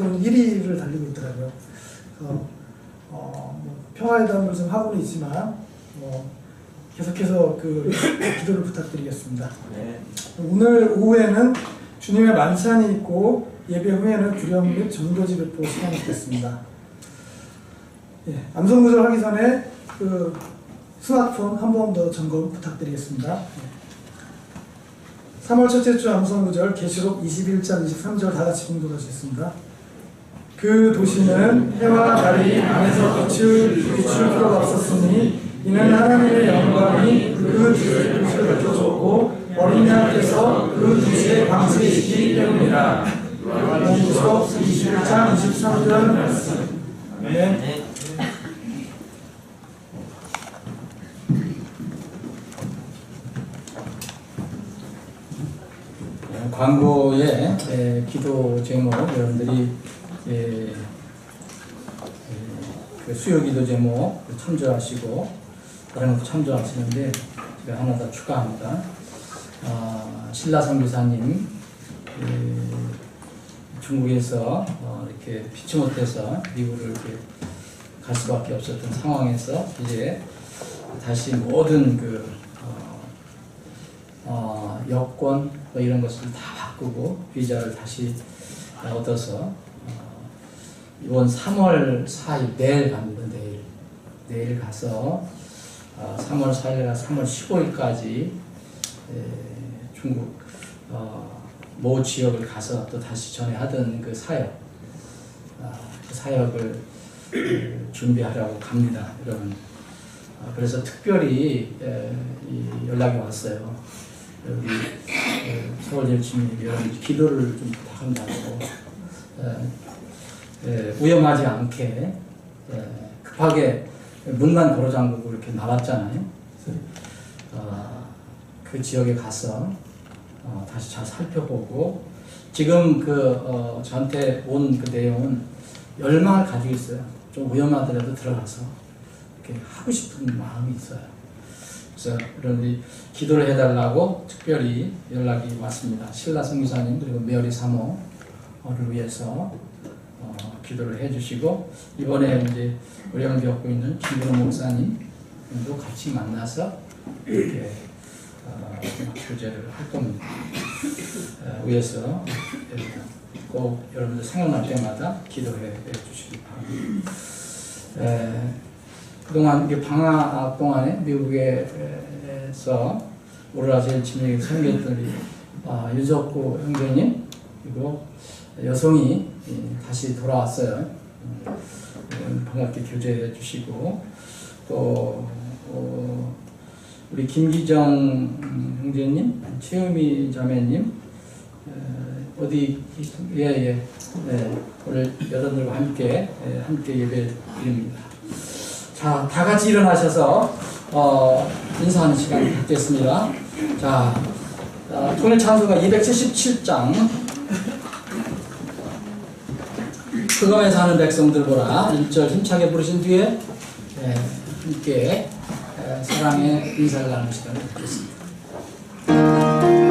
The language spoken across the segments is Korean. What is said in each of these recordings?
세계적으로 1위를 달리고 있더라고요. 평화회담을 좀 하고는 있지만 계속해서 그 기도를 부탁드리겠습니다. 네. 오늘 오후에는 주님의 만찬이 있고 예배 후에는 구령 및 전도지 배포 시간이 있겠습니다. 예, 암송 구절 하기 전에 그 스마트폰 한 번 더 점검 부탁드리겠습니다. 3월 첫째 주 암송 구절 계시록 21장 23절 다 같이 공독하시겠습니다. 그 도시는 해와 달이 안에서 비출 필요가 없었으니 이는 하나님의 영광이 그 도시를 밝혀줬고 어린 양께서 그 도시에 방치시기 때문이라. 요한계시록 21장 23절 말씀. 네. 광고의 기도 제목 여러분들이 그 수요 기도 제목 참조하시고 다른 것도 참조하시는데 제가 하나 더 추가합니다. 신라 선교사님 중국에서 이렇게 피치 못해서 미국을 이렇게 갈 수밖에 없었던 상황에서 이제 다시 모든 그 여권 뭐 이런 것을 다 바꾸고 비자를 다시 얻어서 이번 3월 4일 내일 갑니다. 내일 가서 3월 4일 가서 3월 15일까지 중국 모 지역을 가서 또 다시 전에 하던 그 사역 그 사역을 준비하려고 갑니다, 여러분. 그래서 특별히 연락이 왔어요. 여기 서울예수님이 여러분 기도를 좀 부탁한다고 위험하지 않게 급하게 문만 도로 잠그고 이렇게 나왔잖아요. 그 지역에 가서 다시 잘 살펴보고 지금 저한테 온 그 내용은 열망을 가지고 있어요. 좀 위험하더라도 들어가서 이렇게 하고 싶은 마음이 있어요. 그래서 여러분들이 기도를 해달라고 특별히 연락이 왔습니다. 신라 선교사님 그리고 메어리 사모를 위해서 기도를 해주시고 이번에 이제 우리가 겪고 있는 김근호 목사님도 같이 만나서 이렇게 교제를 할 겁니다. 위해서 꼭 여러분들 생각날 때마다 기도해 주시기 바랍니다. 그동안 방학 동안에 미국에서 오로라 제일 진영에 섬겼던 유적구 형제님 그리고 여성이 다시 돌아왔어요. 반갑게 교제해 주시고 또 우리 김기정 형제님, 최유미 자매님 어디 오늘 여러분들과 함께 예배 드립니다. 자, 다 같이 일어나셔서 인사하는 시간 갖겠습니다. 자, 통일 찬송가 277장 흑암에 사는 백성들 보라 1절 힘차게 부르신 뒤에 함께 사랑의 인사를 나누는 시간을 갖겠습니다. Yeah.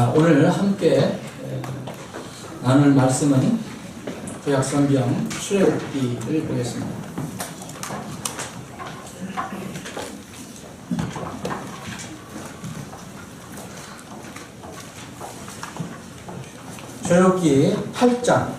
자, 오늘 함께 나눌 말씀은 구약성경 출애굽기를 보겠습니다. 출애굽기 8장.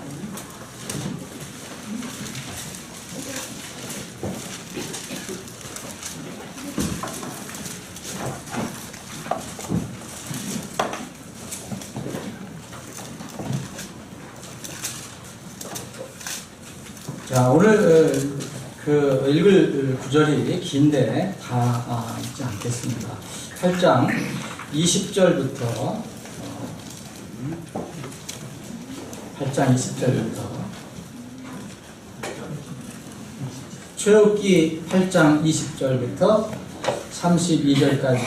자, 오늘 읽을 구절이 긴데 다 읽지 않겠습니다. 8장 20절부터 8장 20절부터 출애굽기 8장 20절부터 32절까지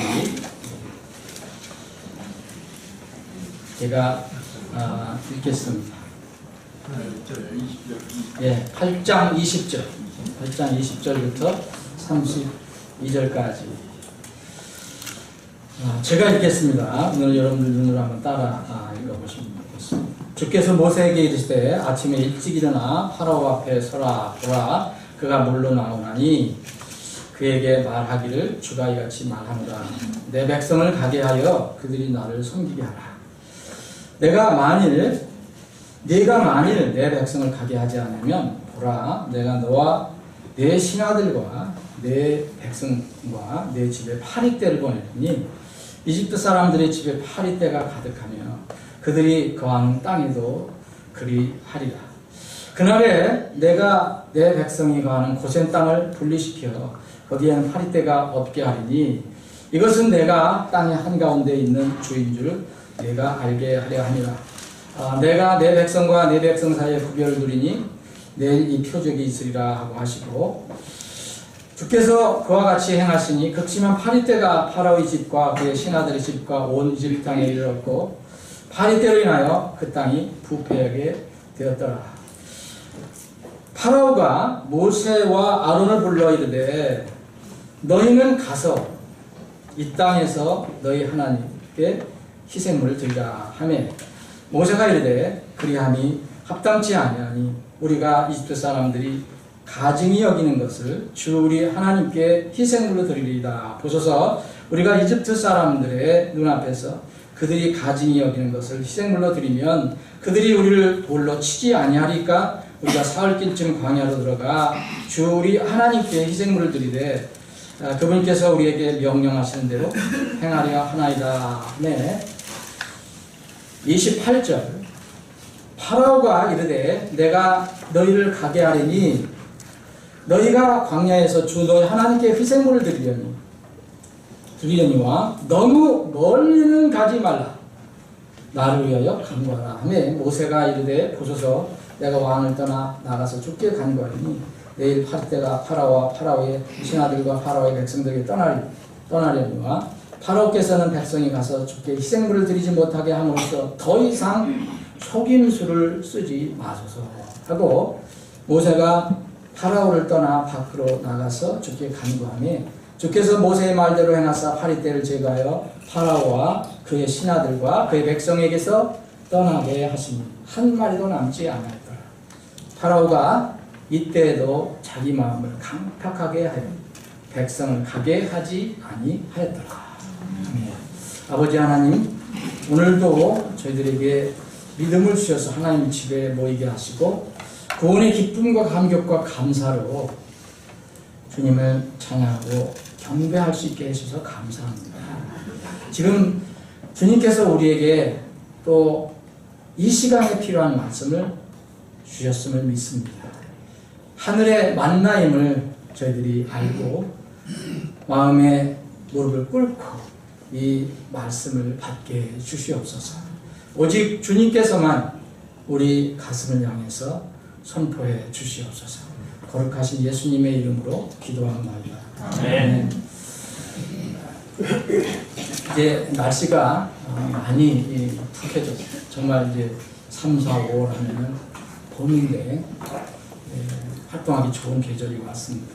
제가 읽겠습니다. 예, 8장 20절 8장 20절부터 32절까지 제가 읽겠습니다. 오늘 여러분들 눈으로 한번 따라 읽어보시면 되겠습니다. 주께서 모세에게 이르시되 아침에 일찍 일어나 파라오 앞에 서라. 보라, 그가 물로 나오나니 그에게 말하기를 주가 이같이 말하노라. 내 백성을 가게 하여 그들이 나를 섬기게 하라. 네가 만일 내 백성을 가게 하지 않으면 보라, 내가 너와 내 신하들과 내 백성과 내 집에 파리떼를 보내니 이집트 사람들의 집에 파리떼가 가득하며 그들이 거하는 땅에도 그리하리라. 그날에 내가 내 백성이 거하는 고센 땅을 분리시켜 거기에는 파리떼가 없게 하리니 이것은 내가 땅의 한가운데 있는 주인 줄 내가 알게 하려 함이라. 내가 내 백성과 내 백성 사이에 구별을 두리니 내일 이 표적이 있으리라 하고 하시고, 주께서 그와 같이 행하시니 그렇지만 파리떼가 파라오의 집과 그의 신하들의 집과 온 이집트 땅에 이르렀고 파리떼로 인하여 그 땅이 부패하게 되었더라. 파라오가 모세와 아론을 불러 이르되 너희는 가서 이 땅에서 너희 하나님께 희생물을 드리라 하매 모세가 이르되 그리함이 합당치 아니하니 우리가 이집트 사람들이 가증히 여기는 것을 주 우리 하나님께 희생물로 드리리이다. 보소서, 우리가 이집트 사람들의 눈앞에서 그들이 가증히 여기는 것을 희생물로 드리면 그들이 우리를 돌로 치지 아니하리까? 우리가 사흘길쯤 광야로 들어가 주 우리 하나님께 희생물을 드리되 그분께서 우리에게 명령하시는 대로 행하려 하나이다. 네. 28절. 파라오가 이르되 내가 너희를 가게 하리니 너희가 광야에서 주 너희 하나님께 희생물을 드리려니와 너무 멀리는 가지 말라. 나를 위하여 간구하라 하매 모세가 이르되 보소서, 내가 왕을 떠나 나가서 주께 간구하리니 내일 파리떼가 파라오와 파라오의 신하들과 파라오의 백성들에게 떠나려니와 파라오께서는 백성이 가서 주께 희생물을 드리지 못하게 함으로써 더 이상 속임수를 쓰지 마소서 하고 모세가 파라오를 떠나 밖으로 나가서 주께 간구하며 주께서 모세의 말대로 행하사 파리떼를 제거하여 파라오와 그의 신하들과 그의 백성에게서 떠나게 하시니 한 마리도 남지 않았더라. 파라오가 이때에도 자기 마음을 강팍하게 하여 백성을 가게 하지 아니하였더라. 아버지 하나님, 오늘도 저희들에게 믿음을 주셔서 하나님 집에 모이게 하시고 구원의 기쁨과 감격과 감사로 주님을 찬양하고 경배할 수 있게 해주셔서 감사합니다. 지금 주님께서 우리에게 또 이 시간에 필요한 말씀을 주셨음을 믿습니다. 하늘의 만나임을 저희들이 알고 마음에 무릎을 꿇고 이 말씀을 받게 주시옵소서. 오직 주님께서만 우리 가슴을 향해서 선포해 주시옵소서. 거룩하신 예수님의 이름으로 기도합니다. 아멘. 이제 날씨가 많이 푹해졌어요. 정말 이제 3, 4, 5월 하면은 봄인데 활동하기 좋은 계절이 왔습니다.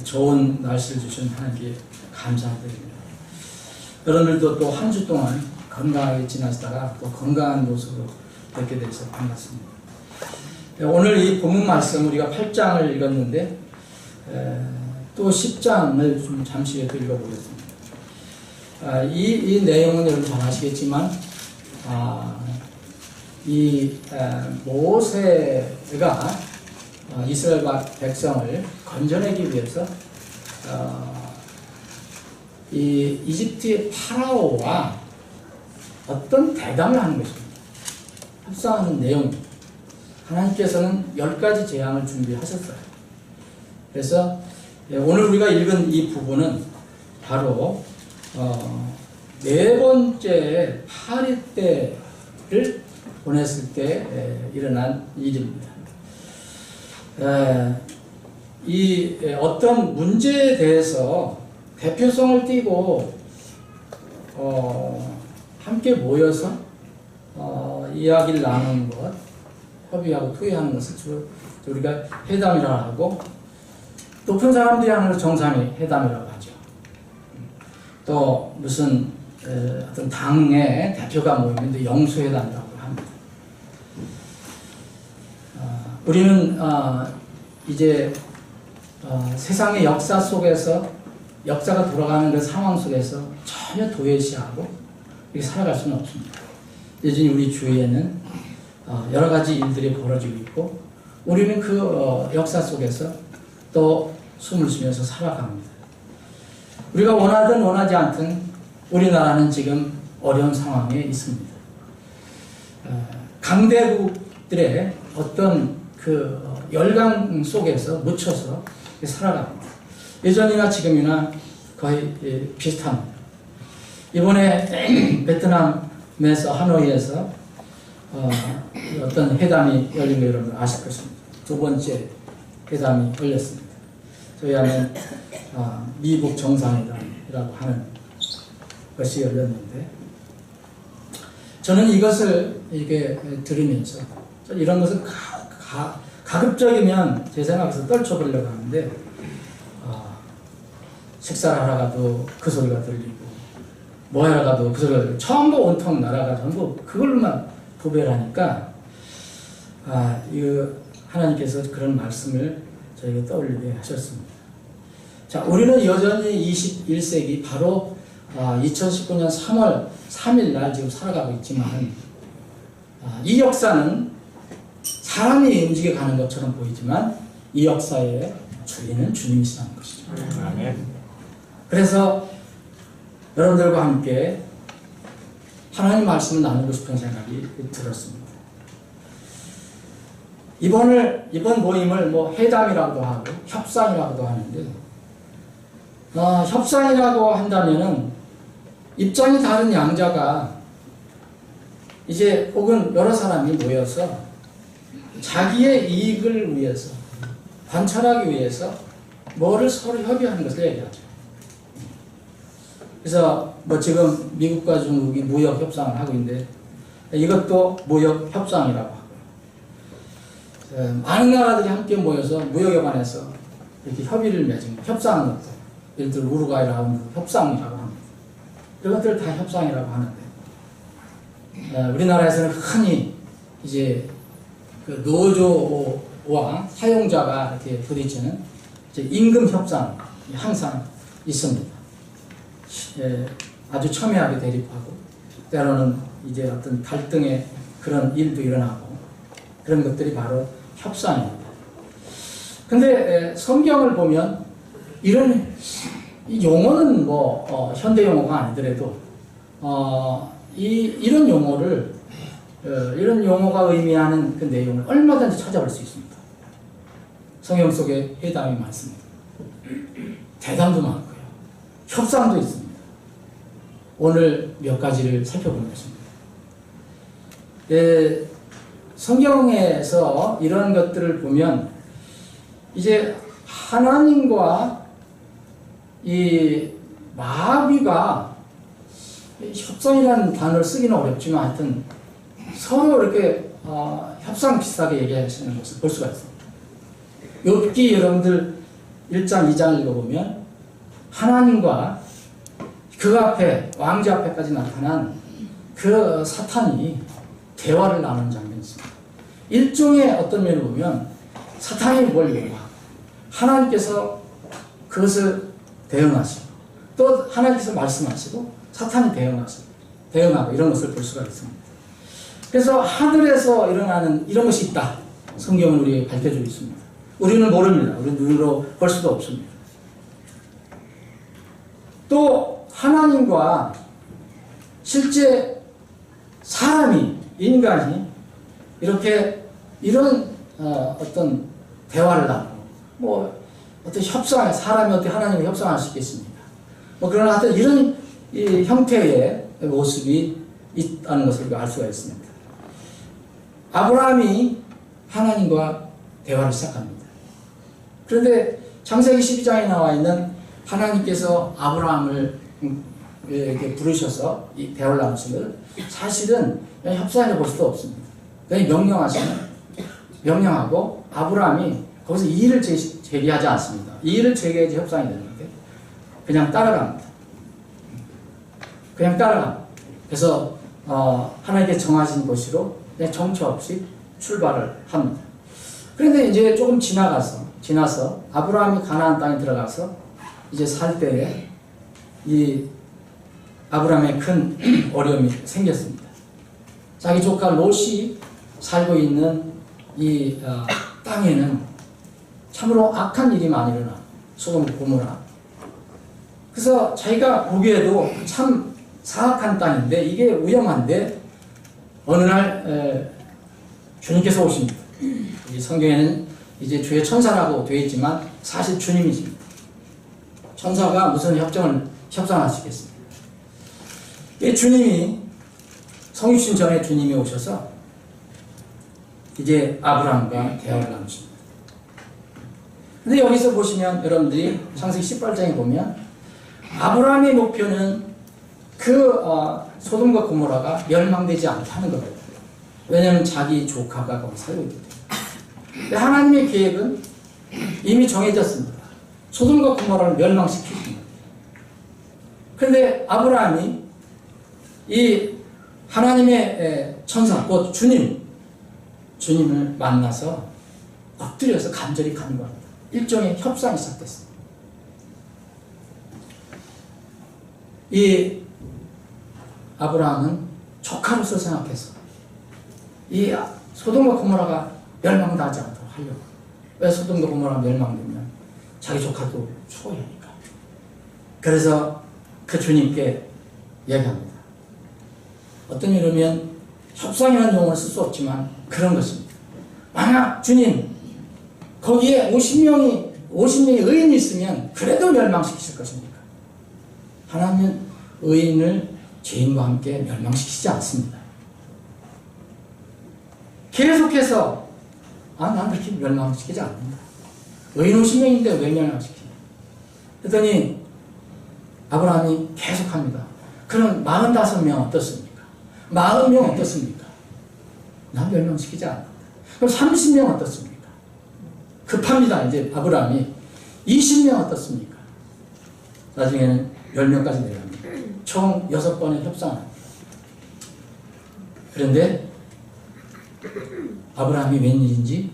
좋은 날씨를 주신 하나님께 감사드립니다. 여러분들도 또 한 주 동안 건강하게 지나시다가 또 건강한 모습으로 뵙게 돼서 반갑습니다. 오늘 이 본문 말씀 우리가 8장을 읽었는데 또 10장을 좀 잠시 읽어보겠습니다. 이 내용은 여러분 잘 아시겠지만 모세가 이스라엘 백성을 건져내기 위해서 이 이집트의 파라오와 어떤 대담을 하는 것입니다. 협상하는 내용입니다. 하나님께서는 10가지 재앙을 준비하셨어요. 그래서 오늘 우리가 읽은 이 부분은 바로 네 번째 파리 때를 보냈을 때 일어난 일입니다. 이 어떤 문제에 대해서 대표성을 띠고 함께 모여서 이야기를 나누는 것, 협의하고 토의하는 것을 우리가 회담이라고 하고, 높은 사람들이 하는 걸 정상의 회담이라고 하죠. 또 무슨 어떤 당의 대표가 모이면 영수회담이라고 합니다. 우리는 이제 세상의 역사 속에서, 역사가 돌아가는 그 상황 속에서 전혀 도외시하고 이렇게 살아갈 수는 없습니다. 여전히 우리 주위에는 여러 가지 일들이 벌어지고 있고, 우리는 그 역사 속에서 또 숨을 쉬면서 살아갑니다. 우리가 원하든 원하지 않든 우리나라는 지금 어려운 상황에 있습니다. 강대국들의 어떤 그 열강 속에서 묻혀서 살아갑니다. 예전이나 지금이나 거의 비슷합니다. 이번에 베트남에서 하노이에서 어떤 회담이 열린 거 여러분 아실 것입니다. 두 번째 회담이 열렸습니다. 저희 안에 미국 정상회담이라고 하는 것이 열렸는데, 저는 이것을 이렇게 들으면서 이런 것을 가급적이면 제 생각에서 떨쳐보려고 하는데, 식사를 하러 가도 그 소리가 들리고, 뭐 하러 가도 그 소리가 들리고, 전부 온통 나라가 전부 그걸로만 도배를 하니까, 하나님께서 그런 말씀을 저에게 떠올리게 하셨습니다. 자, 우리는 여전히 21세기 바로 2019년 3월 3일 날 지금 살아가고 있지만, 이 역사는 사람이 움직여가는 것처럼 보이지만 이 역사의 주인은 주님이시라는 것이죠. 아멘. 그래서 여러분들과 함께 하나님 말씀을 나누고 싶은 생각이 들었습니다. 이번 모임을 회담이라고도 하고 협상이라고도 하는데, 협상이라고 한다면은 입장이 다른 양자가 이제 혹은 여러 사람이 모여서 자기의 이익을 위해서, 관철하기 위해서 뭐를 서로 협의하는 것을 얘기하죠. 그래서 지금 미국과 중국이 무역 협상을 하고 있는데, 이것도 무역 협상이라고 하고, 많은 나라들이 함께 모여서 무역에 관해서 이렇게 협의를 맺은 협상하는 것들, 예를 들어 우루과이를 하는 협상이라고 합니다. 이런 것들을 다 협상이라고 하는데, 우리나라에서는 흔히 이제 그 노조와 사용자가 이렇게 부딪히는 임금 협상이 항상 있습니다. 아주 첨예하게 대립하고, 때로는 이제 어떤 갈등의 그런 일도 일어나고, 그런 것들이 바로 협상입니다. 근데 성경을 보면 이런 용어는 현대 용어가 아니더라도 이런 용어를 이런 용어가 의미하는 그 내용을 얼마든지 찾아볼 수 있습니다. 성경 속에 회담이 많습니다. 대담도 많고요. 협상도 있습니다. 오늘 몇 가지를 살펴보겠습니다. 성경에서 이런 것들을 보면 이제 하나님과 이 마귀가, 협상이라는 단어를 쓰기는 어렵지만 하여튼 서로 이렇게 협상 비슷하게 얘기하시는 것을 볼 수가 있습니다. 욥기 여러분들 1장 2장 읽어보면 하나님과 그 앞에, 왕자 앞에까지 나타난 그 사탄이 대화를 나누는 장면이 있습니다. 일종의 어떤 면을 보면 사탄이 뭘 요구하고 하나님께서 그것을 대응하시고 또 하나님께서 말씀하시고 사탄이 대응하고 이런 것을 볼 수가 있습니다. 그래서 하늘에서 일어나는 이런 것이 있다. 성경은 우리에게 밝혀주고 있습니다. 우리는 모릅니다. 우리는 눈으로 볼 수도 없습니다. 또 하나님과 실제 사람이, 인간이 이렇게 이런 어떤 대화를 나누고 뭐 어떤 협상, 사람이 어떻게 하나님과 협상할 수 있겠습니까? 뭐 그러나 하여튼 이런 이 형태의 모습이 있다는 것을 우리가 알 수가 있습니다. 아브라함이 하나님과 대화를 시작합니다. 그런데 창세기 12장에 나와 있는 하나님께서 아브라함을 이렇게 부르셔서 이 대화를 나누시는 사실은 협상해 볼 수도 없습니다. 그냥 명령하고 아브라함이 거기서 이의를 제기하지 않습니다. 이의를 제기해야지 협상이 되는데 그냥 따라갑니다. 그래서 하나님께서 정하신 곳으로 그냥 정처 없이 출발을 합니다. 그런데 이제 조금 지나서 아브라함이 가나안 땅에 들어가서 이제 살 때에 이 아브라함의 큰 어려움이 생겼습니다. 자기 조카 롯이 살고 있는 이 땅에는 참으로 악한 일이 많이 일어나. 소돔 고모라. 그래서 자기가 보기에도 참 사악한 땅인데 이게 위험한데 어느 날 주님께서 오십니다. 이 성경에는 이제 주의 천사라고 되어 있지만 사실 주님이십니다. 천사가 무슨 협상하시겠습니까? 이 주님이 성육신 전에 주님이 오셔서 이제 아브라함과 대화를 나누십니다. 근데 여기서 보시면 여러분들이 창세기 18장에 보면 아브라함의 목표는 그 소돔과 고모라가 멸망되지 않다는 거예요. 왜냐하면 자기 조카가 거기 살고 있기 때문에. 근데 하나님의 계획은 이미 정해졌습니다. 소돔과 고모라를 멸망시키십니다. 그런데 아브라함이 이 하나님의 천사, 곧 주님을 만나서 엎드려서 간절히 간구합니다. 일종의 협상이 시작됐습니다. 이 아브라함은 조카로서 생각해서 이 소돔과 고모라가 멸망하지 않도록 하려고. 왜 소돔과 고모라가 멸망되면 자기 조카도 죽어야 하니까. 그래서 그 주님께 얘기합니다. 어떤 이유면 협상이라는 용어를 쓸 수 없지만 그런 것입니다. 만약 주님 거기에 50명의 의인이 있으면 그래도 멸망시키실 것입니까? 하나님은 의인을 죄인과 함께 멸망시키지 않습니다. 계속해서 난 그렇게 멸망시키지 않는다. 의인 50명인데 왜 멸망시키냐? 그랬더니 아브라함이 계속합니다. 그럼 45명 어떻습니까? 40명 어떻습니까? 난 멸망시키지 않는다. 그럼 30명 어떻습니까? 급합니다. 이제 아브라함이 20명 어떻습니까? 나중에는 10명까지 내려갑니다. 총 6번의 협상을 합니다. 그런데 아브라함이 웬일인지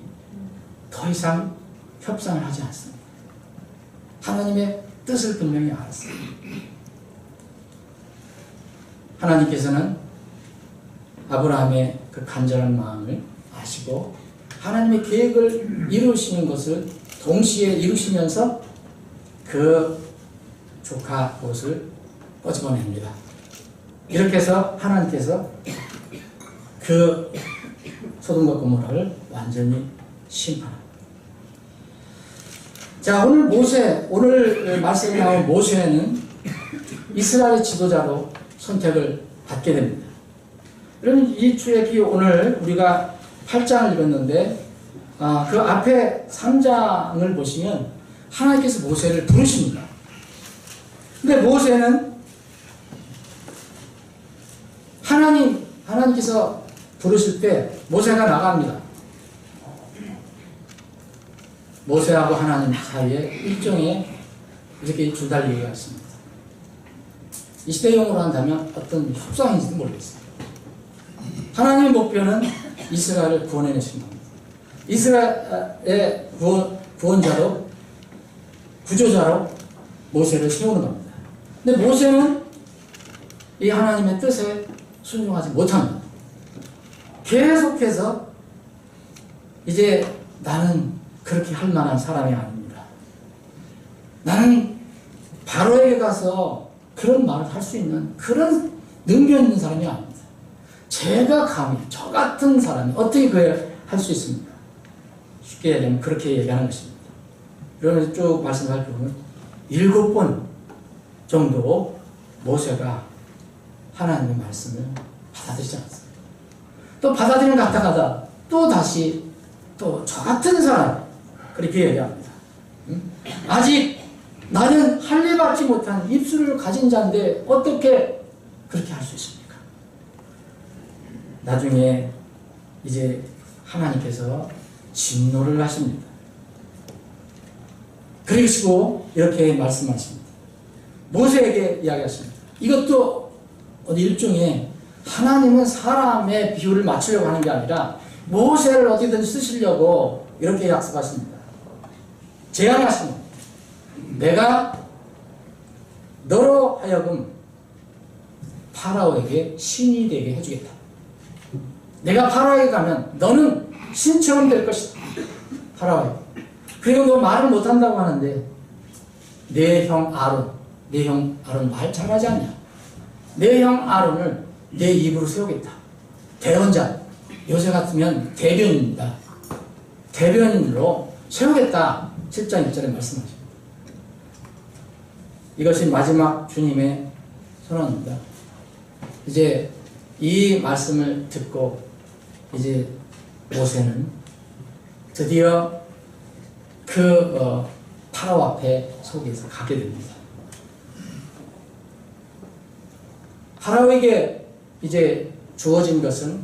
더 이상 협상을 하지 않습니다. 하나님의 뜻을 분명히 알았습니다. 하나님께서는 아브라함의 그 간절한 마음을 아시고 하나님의 계획을 이루시는 것을 동시에 이루시면서 그 조카 롯을 꺼집어냅니다. 이렇게 해서 하나님께서 그 소돔과 고모라를 완전히 심판합니다. 자, 오늘 말씀에 나온 모세는 이스라엘의 지도자로 선택을 받게 됩니다. 그러면 이 주일기 오늘 우리가 8장을 읽었는데 그 앞에 3장을 보시면 하나님께서 모세를 부르십니다. 근데 모세는 하나님께서 부르실 때 모세가 나갑니다. 모세하고 하나님 사이에 일종의 이렇게 주달리기가 있습니다. 이 시대 용어로 한다면 어떤 협상인지도 모르겠어요. 하나님의 목표는 이스라엘을 구원해내시는 겁니다. 이스라엘의 구원자로, 구조자로 모세를 세우는 겁니다. 근데 모세는 이 하나님의 뜻에 순종하지 못합니다. 계속해서 이제 나는 그렇게 할 만한 사람이 아닙니다. 나는 바로에게 가서 그런 말을 할 수 있는 그런 능력 있는 사람이 아닙니다. 제가 감히 저 같은 사람이 어떻게 그걸 할 수 있습니까? 쉽게 얘기하면 그렇게 얘기하는 것입니다. 그러면서 쭉 말씀을 살펴보면 7번 정도 모세가 하나님의 말씀을 받아들이지 않았습니다. 또 받아들이는 갔다가다 또 다시 또 저 같은 사람 그렇게 얘기합니다. 아직 나는 할례 받지 못한 입술을 가진 자인데 어떻게 그렇게 할 수 있습니까? 나중에 이제 하나님께서 진노를 하십니다. 그러시고 이렇게 말씀하십니다. 모세에게 이야기하십니다. 이것도 어디 일종의 하나님은 사람의 비율을 맞추려고 하는 게 아니라 모세를 어디든 쓰시려고 이렇게 약속하십니다. 제안하십니다. 내가 너로 하여금 파라오에게 신이 되게 해주겠다. 내가 파라오에 가면 너는 신처럼 될 것이다. 파라오에. 그리고 너 말을 못한다고 하는데 내 형 아론 말 잘하지 않냐? 내 형 아론을 내 입으로 세우겠다. 대언자. 요새 같으면 대변인입니다. 대변인으로 세우겠다. 7장 1절에 말씀하십니다. 이것이 마지막 주님의 선언입니다. 이제 이 말씀을 듣고 이제 모세는 드디어 그 파라오 앞에 서기에서 가게 됩니다. 파라오에게 이제 주어진 것은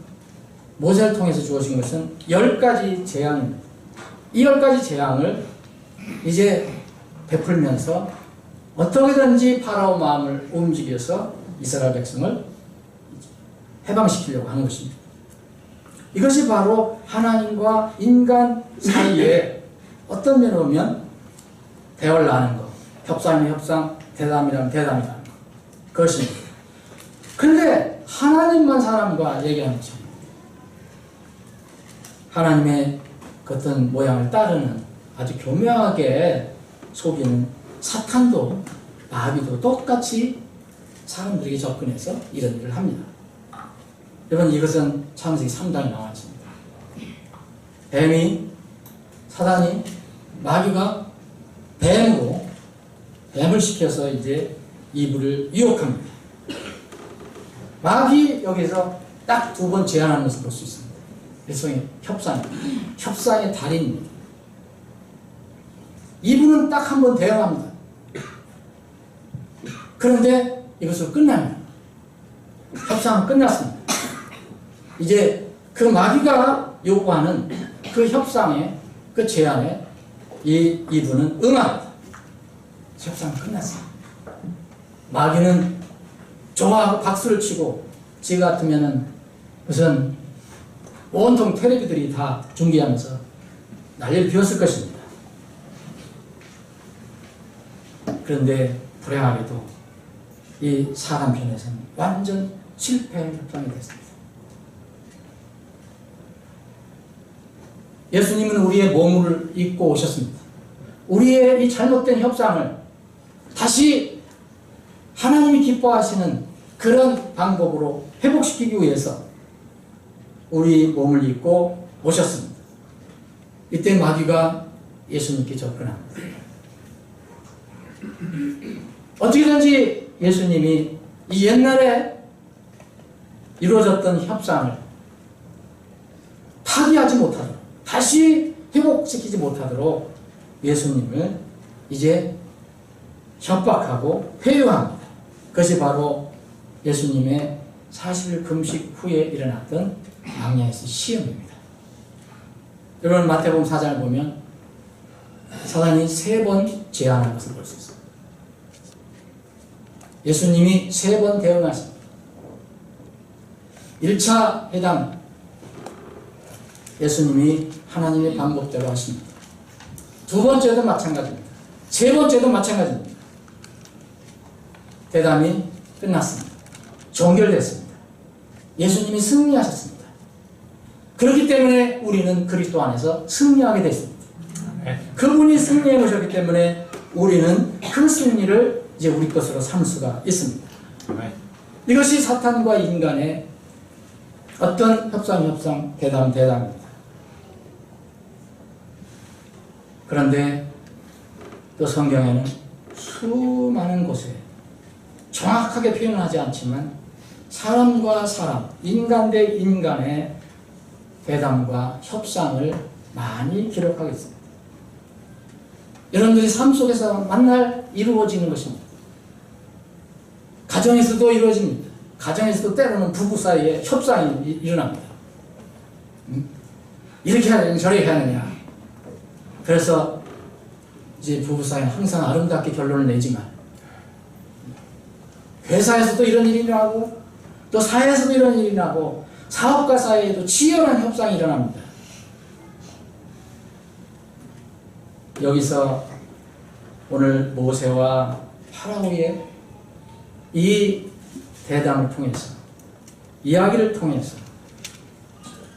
모세를 통해서 주어진 것은 10가지 재앙입니다. 이 10가지 재앙을 이제 베풀면서 어떻게든지 파라오 마음을 움직여서 이스라엘 백성을 해방시키려고 하는 것입니다. 이것이 바로 하나님과 인간 사이에 어떤 면으로 보면 대화를 나누는 것, 협상이면 협상, 대담이라면 대담이라는 것, 그것입니다. 그런데 하나님만 사람과 얘기하는 것입니다. 하나님의 그 어떤 모양을 따르는 아주 교묘하게 속이는 사탄도 마귀도 똑같이 사람들에게 접근해서 이런 일을 합니다. 여러분, 이것은 창세기 3장에 나와 있습니다. 사단이 마귀가 뱀을 시켜서 이제 이브를 유혹합니다. 마귀 여기서 딱 2번 제안하는 것을 볼 수 있습니다. 일종의 협상의 달인입니다. 이분은 딱 한 번 대응합니다. 그런데 이것으로 끝납니다. 협상은 끝났습니다. 이제 그 마귀가 요구하는 그 협상에, 그 제안에 이분은 응합니다. 협상은 끝났습니다. 마귀는 좋아하고 박수를 치고, 지금 같으면은 무슨 온통 텔레비들이 다 중계하면서 난리를 피웠을 것입니다. 그런데 불행하게도 이 사람 편에서는 완전 실패의 협상이 됐습니다. 예수님은 우리의 몸을 입고 오셨습니다. 우리의 이 잘못된 협상을 다시 하나님이 기뻐하시는 그런 방법으로 회복시키기 위해서 우리 몸을 입고 오셨습니다. 이때 마귀가 예수님께 접근합니다. 어떻게든지 예수님이 이 옛날에 이루어졌던 협상을 파기하지 못하도록, 다시 회복시키지 못하도록 예수님을 이제 협박하고 회유합니다. 그것이 바로 예수님의 40일 금식 후에 일어났던 광야에서 시험입니다. 여러분, 마태복음 4장을 보면 사단이 3번 제안한 것을 볼 수 있습니다. 예수님이 3번 대응하십니다. 1차 회담 예수님이 하나님의 방법대로 하십니다. 두 번째도 마찬가지입니다. 세 번째도 마찬가지입니다. 회담이 끝났습니다. 종결됐습니다. 예수님이 승리하셨습니다. 그렇기 때문에 우리는 그리스도 안에서 승리하게 됐습니다. 그분이 승리해 오셨기 때문에 우리는 그 승리를 이제 우리 것으로 삼을 수가 있습니다. 이것이 사탄과 인간의 어떤 협상, 대담입니다. 그런데 또 성경에는 수많은 곳에 정확하게 표현하지 않지만 사람과 사람, 인간 대 인간의 대담과 협상을 많이 기록하고 있습니다. 여러분들이 삶 속에서 만날 이루어지는 것입니다. 가정에서도 이루어집니다. 가정에서도 때로는 부부 사이에 협상이 일어납니다. 이렇게 해야 되냐, 저렇게 해야 되냐. 그래서 이제 부부 사이는 항상 아름답게 결론을 내지만 회사에서도 이런 일이 일어나고 또 사회에서도 이런 일이 일어나고 사업가 사이에도 치열한 협상이 일어납니다. 여기서 오늘 모세와 파라오의 이 대담을 통해서 이야기를 통해서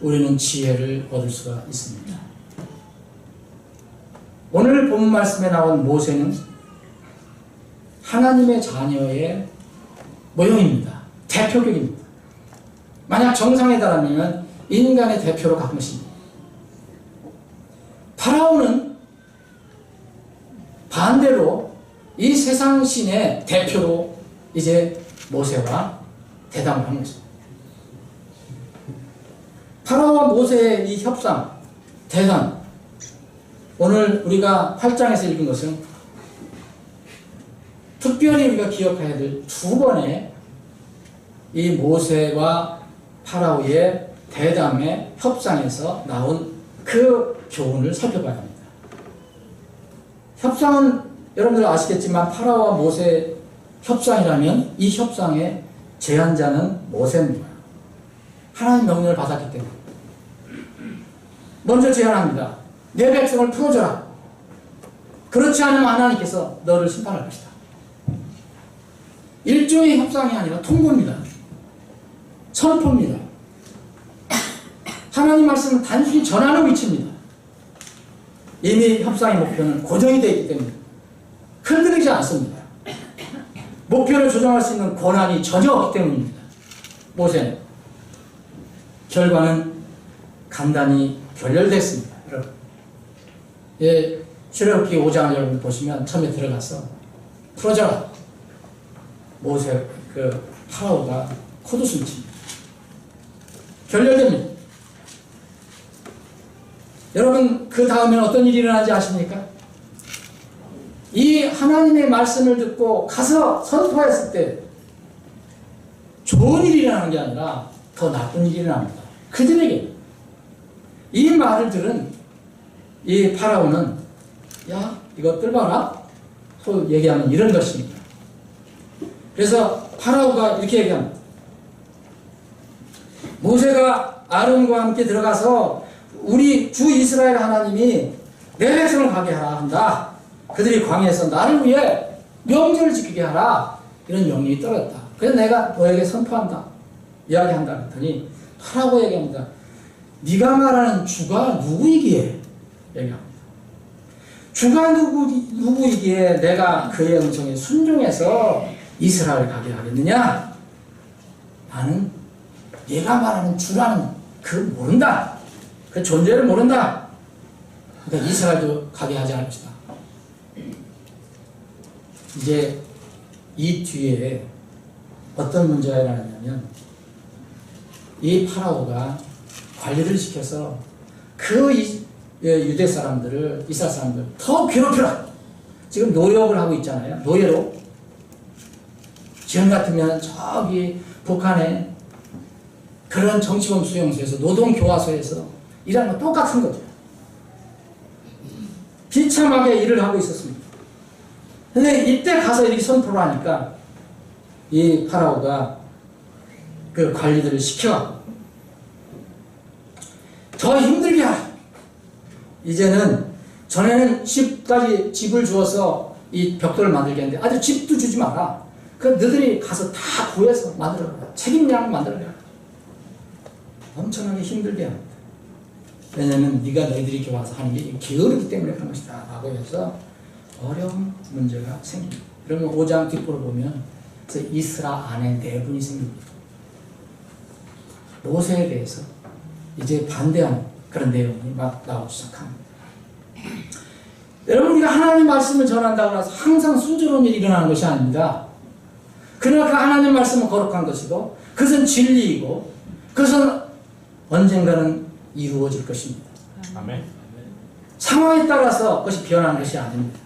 우리는 지혜를 얻을 수가 있습니다. 오늘 본 말씀에 나온 모세는 하나님의 자녀의 모형입니다. 대표격입니다. 만약 정상에 달하면 인간의 대표로 간 것입니다. 파라오는 반대로 이 세상 신의 대표로 이제 모세와 대담을 하는 것입니다. 파라오와 모세의 이 협상, 대담, 오늘 우리가 8장에서 읽은 것은 특별히 우리가 기억해야 될 두 번의 이 모세와 파라오의 대담의 협상에서 나온 그 교훈을 살펴봐야 합니다. 협상은 여러분들 아시겠지만 파라오와 모세 협상이라면 이 협상의 제안자는 모세입니다. 하나님 명령을 받았기 때문에 먼저 제안합니다. 내 백성을 풀어줘라. 그렇지 않으면 하나님께서 너를 심판할 것이다. 일종의 협상이 아니라 통보입니다. 선포입니다. 하나님 말씀은 단순히 전하는 위치입니다. 이미 협상의 목표는 고정이 되어 있기 때문에 흔들리지 않습니다. 목표를 조정할 수 있는 권한이 전혀 없기 때문입니다. 모세는 결과는 간단히 결렬됐습니다. 여러분, 예, 출애굽기 5장을 여러분 보시면 처음에 들어가서 풀어줘라. 모세 파라오가 코웃음을 칩니다. 결렬됩니다. 여러분 그 다음에 어떤 일이 일어나는지 아십니까? 이 하나님의 말씀을 듣고 가서 선포했을 때 좋은 일이 일어나는 게 아니라 더 나쁜 일이 일어납니다. 그들에게 이 말을 들은 이 파라오는 야 이것들 봐라 소 얘기하면 이런 것입니다. 그래서 파라오가 이렇게 얘기합니다. 모세가 아론과 함께 들어가서 우리 주 이스라엘 하나님이 내 백성을 가게 하라 한다. 그들이 광야에서 나를 위해 명절을 지키게 하라. 이런 명령이 떨어졌다. 그래서 내가 너에게 선포한다. 이야기한다. 그랬더니 파라오 얘기합니다. 네가 말하는 주가 누구이기에? 얘기합니다. 주가 누구이기에 내가 그의 음성에 순종해서 이스라엘 가게 하겠느냐? 나는 네가 말하는 주라는 그 모른다. 그 존재를 모른다. 그러니까 이스라엘도 가게 하지 않을 것이다. 이제 이 뒤에 어떤 문제가 일어나냐면 이 파라오가 관리를 시켜서 그 유대 사람들을 이스라엘 사람들 더 괴롭혀라. 지금 노역을 하고 있잖아요. 노예로. 지금 같으면 저기 북한에 그런 정치범 수용소에서 노동교화소에서 일하는 거 똑같은 거죠. 비참하게 일을 하고 있었습니다. 근데 이때 가서 이렇게 선포를 하니까 이 파라오가 그 관리들을 시켜 더 힘들게 하라. 이제는 전에는 집을 주어서 이 벽돌을 만들게 했는데 아주 집도 주지 마라. 그 너희들이 가서 다 구해서 만들어라. 책임량 만들어라. 엄청나게 힘들게 합니다. 왜냐하면 네가 너희들이 이렇게 와서 하는 게 게으르기 때문에 그런 것이다 라고 해서 어려운 문제가 생깁니다. 그러면 5장 뒷부를 보면 이스라 안에 내분이 생깁니다. 모세에 대해서 이제 반대하는 그런 내용이 막 나오기 시작합니다. 여러분, 우리가 하나님 말씀을 전한다고 해서 항상 순조로운 일이 일어나는 것이 아닙니다. 그러나 그 하나님 말씀은 거룩한 것이고 그것은 진리이고 그것은 언젠가는 이루어질 것입니다. 아멘. 상황에 따라서 그것이 변하는 것이 아닙니다.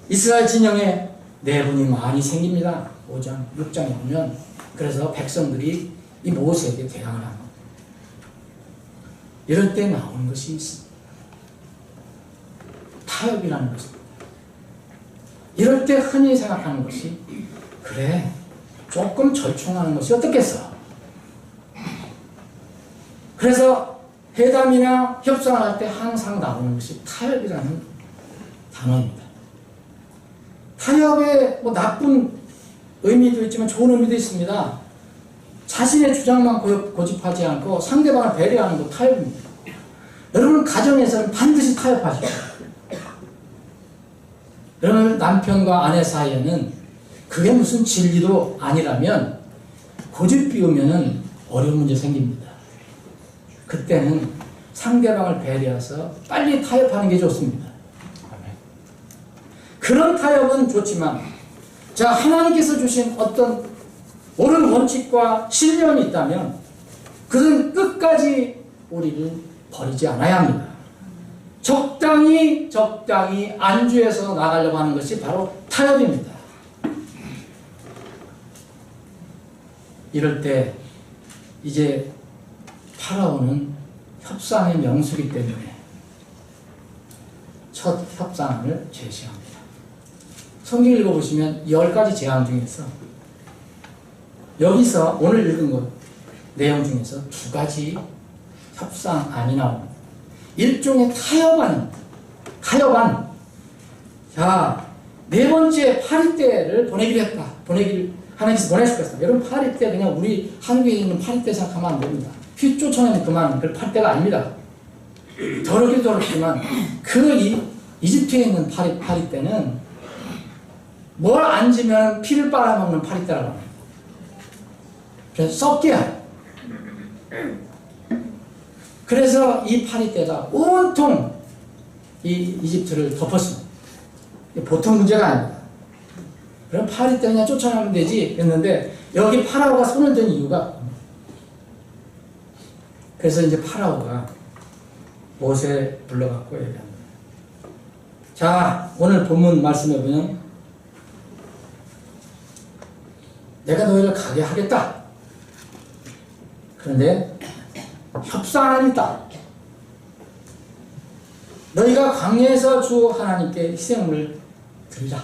이스라엘 진영에 내분이 많이 생깁니다. 5장, 6장에 보면. 그래서 백성들이 이 모세에게 대항을 합니다. 이럴 때 나오는 것이 있습니다. 타협이라는 것입니다. 이럴 때 흔히 생각하는 것이 그래, 조금 절충하는 것이 어떻겠어? 그래서 회담이나 협상을 할 때 항상 나오는 것이 타협이라는 단어입니다. 타협에 뭐 나쁜 의미도 있지만 좋은 의미도 있습니다. 자신의 주장만 고집하지 않고 상대방을 배려하는 것 타협입니다. 여러분, 가정에서는 반드시 타협하십시오. 여러분, 남편과 아내 사이에는 그게 무슨 진리도 아니라면 고집 피우면 어려운 문제 생깁니다. 그때는 상대방을 배려해서 빨리 타협하는 게 좋습니다. 그런 타협은 좋지만, 자, 하나님께서 주신 어떤 옳은 원칙과 신념이 있다면 그것은 끝까지 우리를 버리지 않아야 합니다. 적당히 안주해서 나가려고 하는 것이 바로 타협입니다. 이럴 때 이제 파라오는 협상의 명수이기 때문에 첫 협상을 제시합니다. 성경 읽어보시면 10가지 제안 중에서 여기서 오늘 읽은 것 내용 중에서 2가지 협상안이 나옵니다. 일종의 타협안. 자, 4번째 파리 때를 보내기로 했다. 하나님께서 보내실 것이다. 여러분, 파리 때 그냥 우리 한국에 있는 파리 때 생각하면 안 됩니다. 휘 쫓아내면 그만. 그 파리 때가 아닙니다. 더럽긴 더럽지만 그 이집트에 있는 파리 때는 뭘 앉으면 피를 빨아먹는 파리 때라고 합니다. 그래서 썩게 하요. 그래서 이 파리 때가 온통 이 이집트를 덮었습니다. 보통 문제가 아닙니다. 그럼 파리 때 그냥 쫓아내면 되지 했는데 여기 파라오가 손을 든 이유가, 그래서 이제 파라오가 모세 불러갖고 얘기합니다. 자, 오늘 본문 말씀해 보면 내가 너희를 가게 하겠다. 그런데 협상안이 있다. 너희가 광야에서 주 하나님께 희생을 드리라.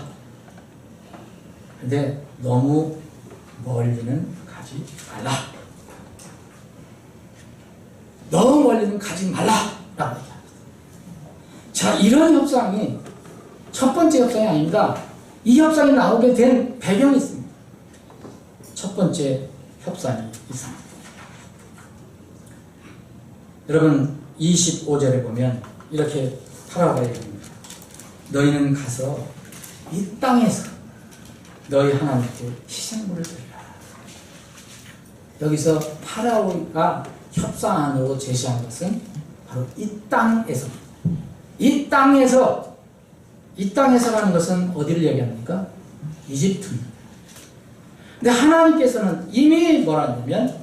근데 너무 멀리는 가지 말라. 너무 멀리는 가지 말라. 라고 얘기합니다. 자, 이런 협상이 첫 번째 협상이 아닙니다. 이 협상이 나오게 된 배경이 있습니다. 첫 번째 협상이 있습니다. 여러분, 25절에 보면 이렇게 파라오가 얘기합니다. 너희는 가서 이 땅에서 너희 하나님께 희생물을 드리라. 여기서 파라오가 협상안으로 제시한 것은 바로 이 땅에서라는 것은 어디를 얘기합니까? 이집트입니다. 근데 하나님께서는 이미 뭐라 하냐면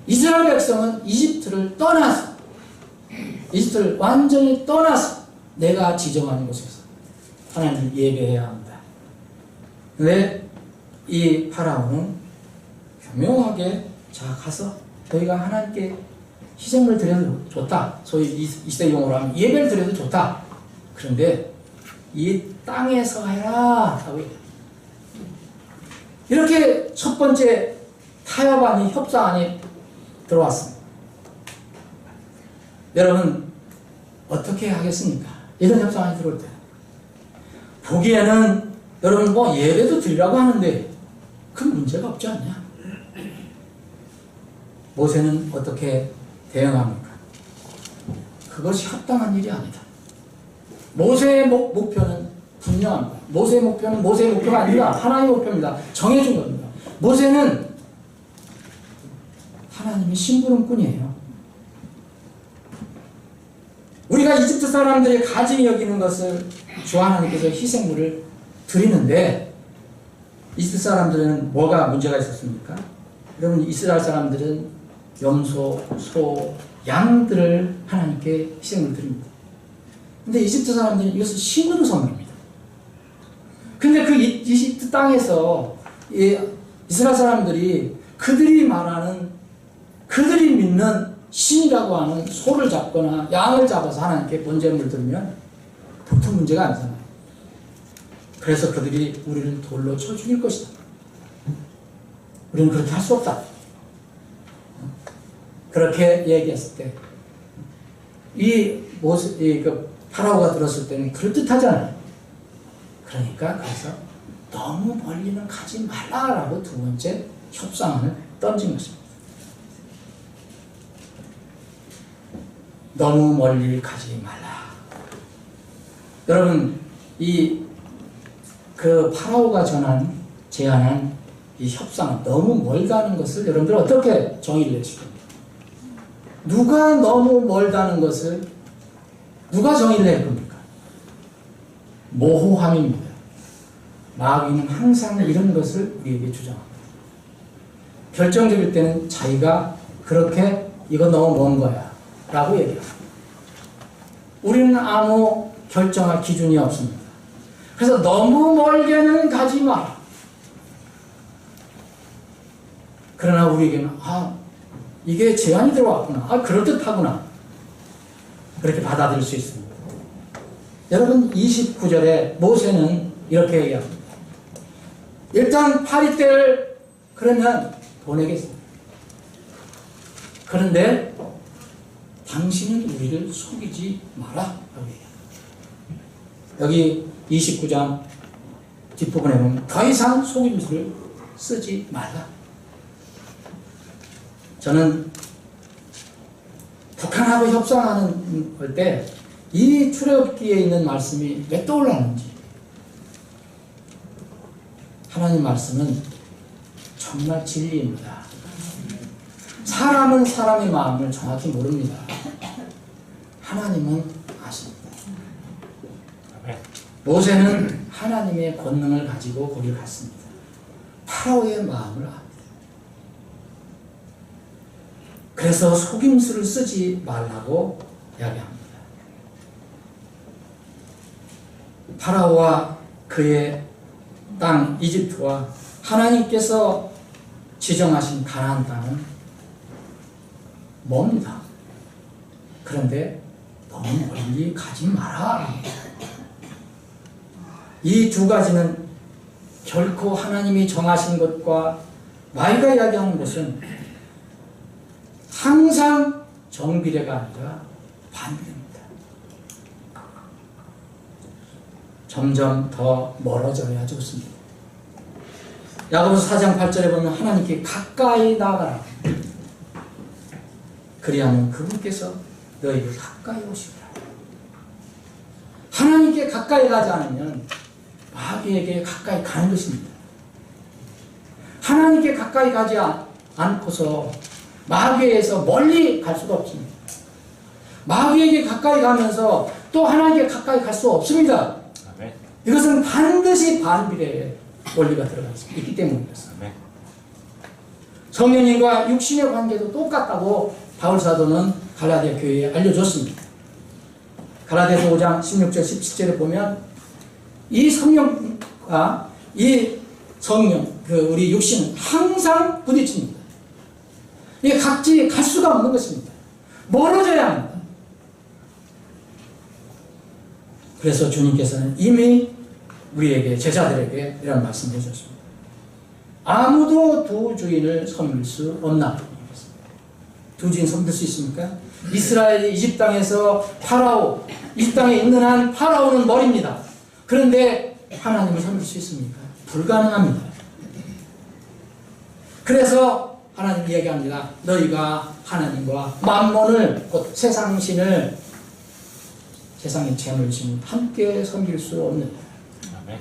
이스라엘 백성은 이집트를 완전히 떠나서 내가 지정하는 곳에서 하나님을 예배해야 합니다. 근데 이 파라오는 교묘하게 자, 가서 너희가 하나님께 희생을 드려도 좋다. 소위 이 시대 용어로 하면 예배를 드려도 좋다. 그런데 이 땅에서 해라. 이렇게 첫 번째 타협안이 협상안이 들어왔습니다. 여러분 어떻게 하겠습니까? 이런 협상안이 들어올 때 보기에는 여러분 뭐 예배도 드리라고 하는데 큰 문제가 없지 않냐? 모세는 어떻게 대응합니까? 그것이 합당한 일이 아니다. 모세의 목표는 분명합니다. 모세의 목표는 모세의 목표가 아니라 하나님의 목표입니다. 정해준 겁니다. 모세는 하나님의 심부름꾼이에요. 우리가 이집트 사람들이 가증히 여기는 것을 주 하나님께서 희생물을 드리는데 이집트 사람들은 뭐가 문제가 있었습니까? 여러분 이스라엘 사람들은 염소, 소, 양들을 하나님께 희생을 드립니다. 근데 이집트 사람들은 이것을 신으로 섬깁니다. 근데 그 이집트 땅에서 이스라엘 사람들이 그들이 말하는 그들이 믿는 신이라고 하는 소를 잡거나 양을 잡아서 하나님께 번제물을 드리면 보통 문제가 아니잖아요. 그래서 그들이 우리를 돌로 쳐 죽일 것이다. 우리는 그렇게 할 수 없다. 그렇게 얘기했을 때 그 파라오가 들었을 때는 그럴듯하잖아요. 그러니까 그래서 너무 멀리는 가지 말라라고 두 번째 협상안을 던진 것입니다. 너무 멀리 가지 말라. 여러분 그 파라오가 제안한 이 협상은 너무 멀다는 것을 여러분들 어떻게 정의를 내실 겁니까? 누가 너무 멀다는 것을 누가 정의를 낼 겁니까? 모호함입니다. 마귀는 항상 이런 것을 우리에게 주장합니다. 결정적일 때는 자기가 그렇게 이건 너무 먼 거야 라고 얘기합니다. 우리는 아무 결정할 기준이 없습니다. 그래서 너무 멀게는 가지 마. 그러나 우리에게는 이게 제안이 들어왔구나. 그럴듯하구나. 그렇게 받아들일 수 있습니다. 여러분 29절에 모세는 이렇게 얘기합니다. 일단 파리떼를 그러면 보내겠습니다. 그런데 당신은 우리를 속이지 마라 라고 얘기합니다. 여기 29장 뒷부분에 보면 더 이상 속임수를 쓰지 말라. 저는 북한하고 협상하는 때 이 출애굽기에 있는 말씀이 왜 떠올랐는지. 하나님 말씀은 정말 진리입니다. 사람은 사람의 마음을 정확히 모릅니다. 하나님은 아십니다. 모세는 하나님의 권능을 가지고 거기를 갔습니다. 파라오의 마음을 압니다. 그래서 속임수를 쓰지 말라고 이야기합니다. 파라오와 그의 땅 이집트와 하나님께서 지정하신 가나안 땅은 멉니다. 그런데 너무 멀리 가지 마라. 이 두 가지는 결코 하나님이 정하신 것과 마귀가 이야기하는 것은 항상 정비례가 아니라 반비례입니다. 점점 더 멀어져야 좋습니다. 야고보서 4장 8절에 보면 하나님께 가까이 나아가라. 그리하면 그분께서 너희를 가까이 오시리라. 하나님께 가까이 가지 않으면 마귀에게 가까이 가는 것입니다. 하나님께 가까이 가지 않고서 마귀에게서 멀리 갈 수가 없습니다. 마귀에게 가까이 가면서 또 하나님께 가까이 갈 수 없습니다. 아멘. 이것은 반드시 반비례의 원리가 들어가 있기 때문이었습니다. 성령님과 육신의 관계도 똑같다고 바울 사도는 갈라디아 교회에 알려줬습니다. 갈라디아서 5장 16절 17절에 보면 이 성령과 이 성령, 우리 육신은 항상 부딪힙니다. 이게 각지 갈 수가 없는 것입니다. 멀어져야 합니다. 그래서 주님께서는 이미 우리에게 제자들에게 이런 말씀을 해주셨습니다. 아무도 두 주인을 섬길 수 없나? 두 주인 섬길 수 있습니까? 이스라엘이 이집 땅에서 파라오, 이집 땅에 있는 한 파라오는 머리입니다. 그런데 하나님을 섬길 수 있습니까? 불가능합니다. 그래서 하나님 이야기합니다. 너희가 하나님과 만몬을, 곧 세상신을, 세상의 재물신 함께 섬길 수 없는. 아멘.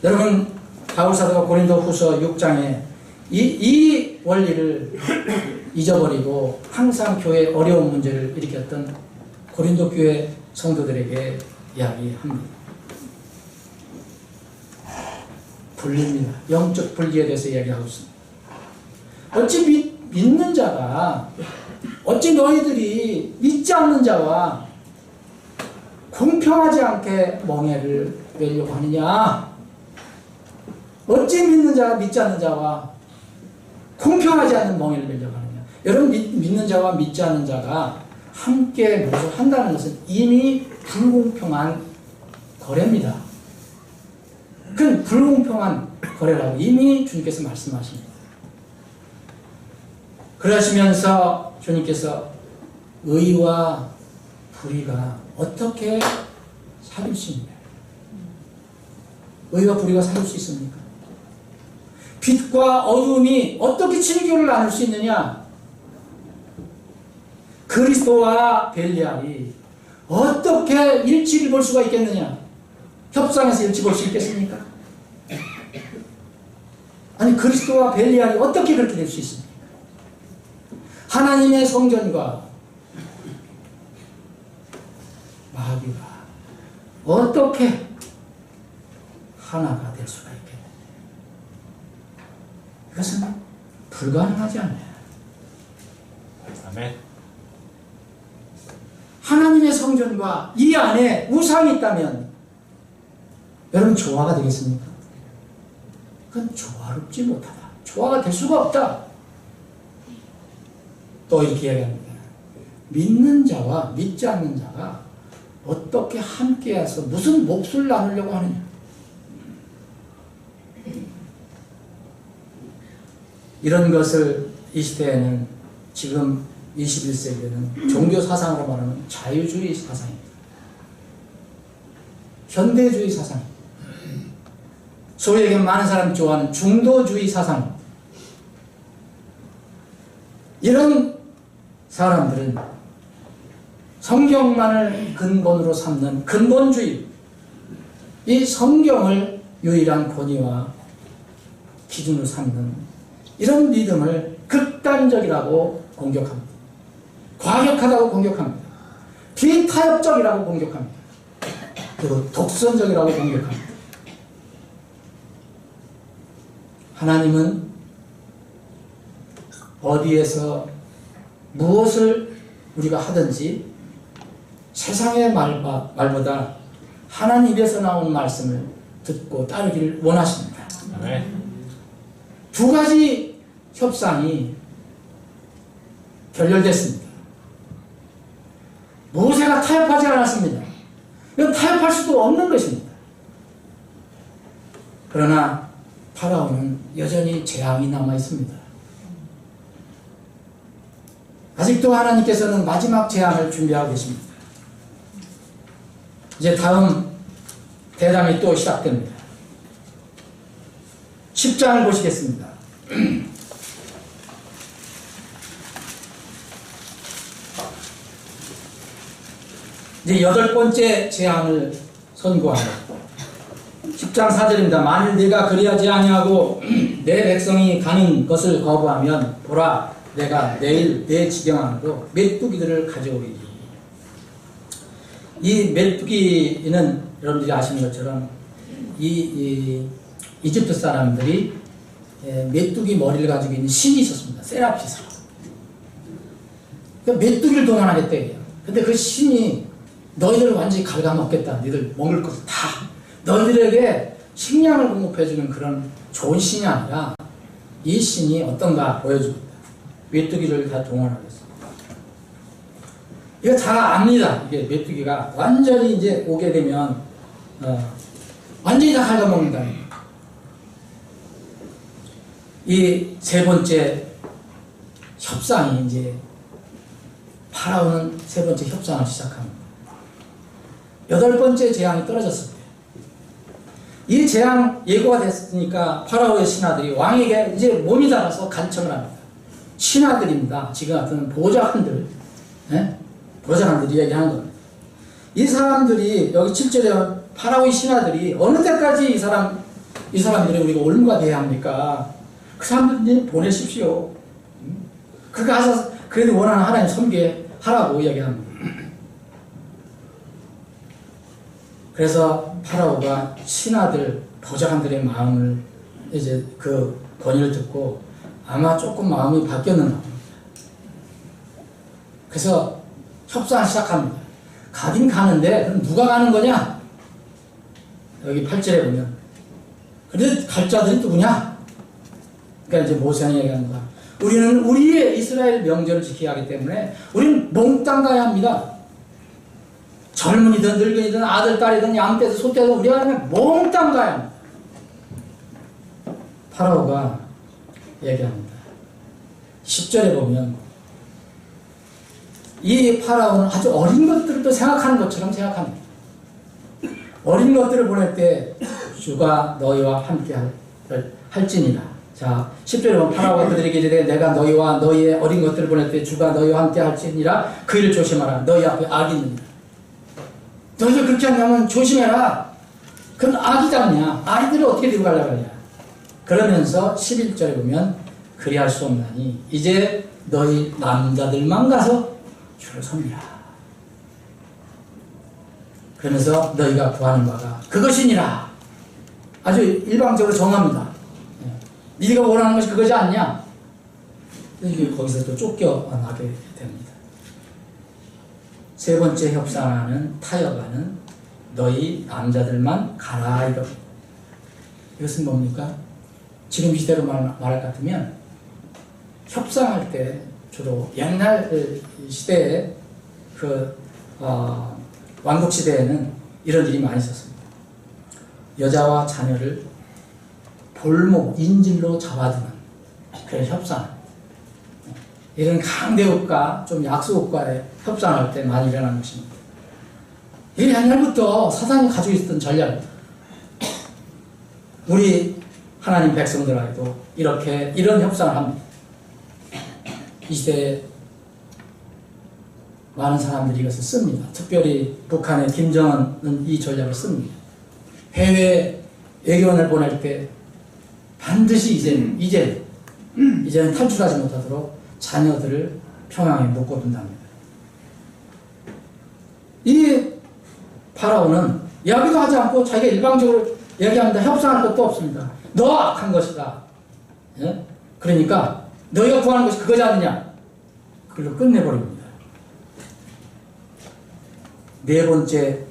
여러분, 바울사도가 고린도후서 6장에 이 원리를 잊어버리고 항상 교회에 어려운 문제를 일으켰던 고린도 교회 성도들에게 이야기합니다. 분리입니다. 영적 분리에 대해서 이야기하고 있습니다. 어찌 믿는 자가, 어찌 너희들이 믿지 않는 자와 공평하지 않게 멍에를 매려고 하느냐? 어찌 믿는 자가 믿지 않는 자와 공평하지 않은 멍에를 매려고 하느냐? 여러분, 믿는 자와 믿지 않는 자가 함께 무엇을 한다는 것은 이미 불공평한 거래입니다. 그건 불공평한 거래라고 이미 주님께서 말씀하십니다. 그러시면서 주님께서 의와 불의가 어떻게 사귈 수 있냐? 의와 불의가 사귈 수 있습니까? 빛과 어두움이 어떻게 친교를 나눌 수 있느냐? 그리스도와 벨리알이 어떻게 일치를 볼 수가 있겠느냐? 협상에서 일치 볼 수 있겠습니까? 아니, 그리스도와 벨리알이 어떻게 그렇게 될 수 있습니까? 하나님의 성전과 마귀가 어떻게 하나가 될 수가 있겠느냐? 이것은 불가능하지 않나요? 아멘. 하나님의 성전과 이 안에 우상이 있다면 여러분 조화가 되겠습니까? 그건 조화롭지 못하다. 조화가 될 수가 없다. 또 이렇게 이야기합니다. 믿는 자와 믿지 않는 자가 어떻게 함께해서 무슨 몫을 나누려고 하느냐? 이런 것을 이 시대에는, 지금 21세기에는 종교 사상으로 말하는 자유주의 사상입니다. 현대주의 사상입니다. 소위에게 많은 사람이 좋아하는 중도주의 사상. 이런 사람들은 성경만을 근본으로 삼는 근본주의, 이 성경을 유일한 권위와 기준으로 삼는 이런 믿음을 극단적이라고 공격합니다. 과격하다고 공격합니다. 비타협적이라고 공격합니다. 그리고 독선적이라고 공격합니다. 하나님은 어디에서 무엇을 우리가 하든지 세상의 말보다 하나님 입에서 나온 말씀을 듣고 따르기를 원하십니다. 아멘. 두 가지 협상이 결렬됐습니다. 모세가 타협하지 않았습니다. 이건 타협할 수도 없는 것입니다. 그러나 파라오는 여전히 재앙이 남아 있습니다. 아직도 하나님께서는 마지막 재앙을 준비하고 계십니다. 이제 다음 대담이 또 시작됩니다. 10장을 보시겠습니다. 이제 8번째 재앙을 선고합니다. 10장 4절입니다. 만일 네가 그리하지 아니하고 내 백성이 가는 것을 거부하면 보라, 내가 내일 내 지경안으로 메뚜기들을 가져오리니. 이 메뚜기는 여러분들이 아시는 것처럼 이 이집트 사람들이 메뚜기 머리를 가지고 있는 신이 있었습니다. 세라피스. 그러니까 메뚜기를 동원하겠대요. 근데 그 신이 너희들을 완전히 갉아먹겠다. 너희들 먹을 것을 다. 너희들에게 식량을 공급해주는 그런 좋은 신이 아니라 이 신이 어떤가 보여줍니다. 메뚜기를 다 동원하겠습니다. 이거 다 압니다. 이게 메뚜기가 완전히 이제 오게 되면 완전히 다 갉아먹는다. 이 세 번째 협상이 이제 파라오는 세 번째 협상을 시작합니다. 여덟 번째 재앙이 떨어졌을 때 이 재앙 예고가 됐으니까 파라오의 신하들이 왕에게 이제 몸이 달아서 간청을 합니다. 신하들입니다. 지금 같은 보좌관들, 보좌관들이 얘기하는 겁니다. 이 사람들이 여기 7절에 파라오의 신하들이 어느 때까지 이 사람들이 우리가 올무가 돼야 합니까? 그 사람들 이제 보내십시오. 그 가서 그래도 원하는 하나님 섬기하라고 이야기합니다. 그래서 파라오가 신하들, 보좌관들의 마음을 이제 그 권유를 듣고 아마 조금 마음이 바뀌었는가 봅니다. 그래서 협상을 시작합니다. 가긴 가는데 그럼 누가 가는 거냐? 여기 8절에 보면 그런데 갈 자들이 누구냐? 그러니까 이제 모세가 얘기하는 거야. 우리는 우리의 이스라엘 명절을 지켜야 하기 때문에 우리는 몽땅 가야 합니다. 젊은이든 늙은이든 아들, 딸이든 양떼든 소떼든 우리가 그냥 몽땅 가야 합니다. 파라오가 얘기합니다. 10절에 보면 이 파라오는 아주 어린 것들을 또 생각하는 것처럼 생각합니다. 어린 것들을 보낼 때 주가 너희와 함께 할지니라. 자, 10절에 보면 파라오가 그들에게 이르되 내가 너희와 너희의 어린 것들을 보낼 때 주가 너희와 함께 할지니라. 그 일을 조심하라. 너희 앞에 악이 있느니라. 너희가 그렇게 한다면 조심해라. 그건 악이 잡냐. 아이들을 어떻게 들고 가려고 하냐. 그러면서 11절에 보면 그리할 수 없나니 이제 너희 남자들만 가서 주를 섬기라. 그러면서 너희가 구하는 바가 그것이니라. 아주 일방적으로 정합니다. 네가 원하는 것이 그것이 아니냐. 거기서 또 쫓겨나게 됩니다. 세 번째 협상하는 타협하는 너희 남자들만 가라. 이것은 뭡니까? 지금 시대로 말할 것 같으면 협상할 때 주로 옛날 시대에 왕국 시대에는 이런 일이 많이 있었습니다. 여자와 자녀를 볼목, 인질로 잡아두는 그런 협상. 이런 강대국가, 좀 약소국가에 협상할 때 많이 일어나는 것입니다. 이게 옛날부터 사단이 가지고 있었던 전략입니다. 우리 하나님 백성들에게도 이런 협상을 합니다. 이 시대에 많은 사람들이 이것을 씁니다. 특별히 북한의 김정은은 이 전략을 씁니다. 해외 외교원을 보낼 때 반드시 이제는 탈출하지 못하도록 자녀들을 평양에 묶어둔답니다. 이 파라오는 이야기도 하지 않고 자기가 일방적으로 얘기합니다. 협상할 것도 없습니다. 너 악한 것이다. 예? 그러니까 너희가 구하는 것이 그거지 않느냐. 그걸로 끝내버립니다. 네 번째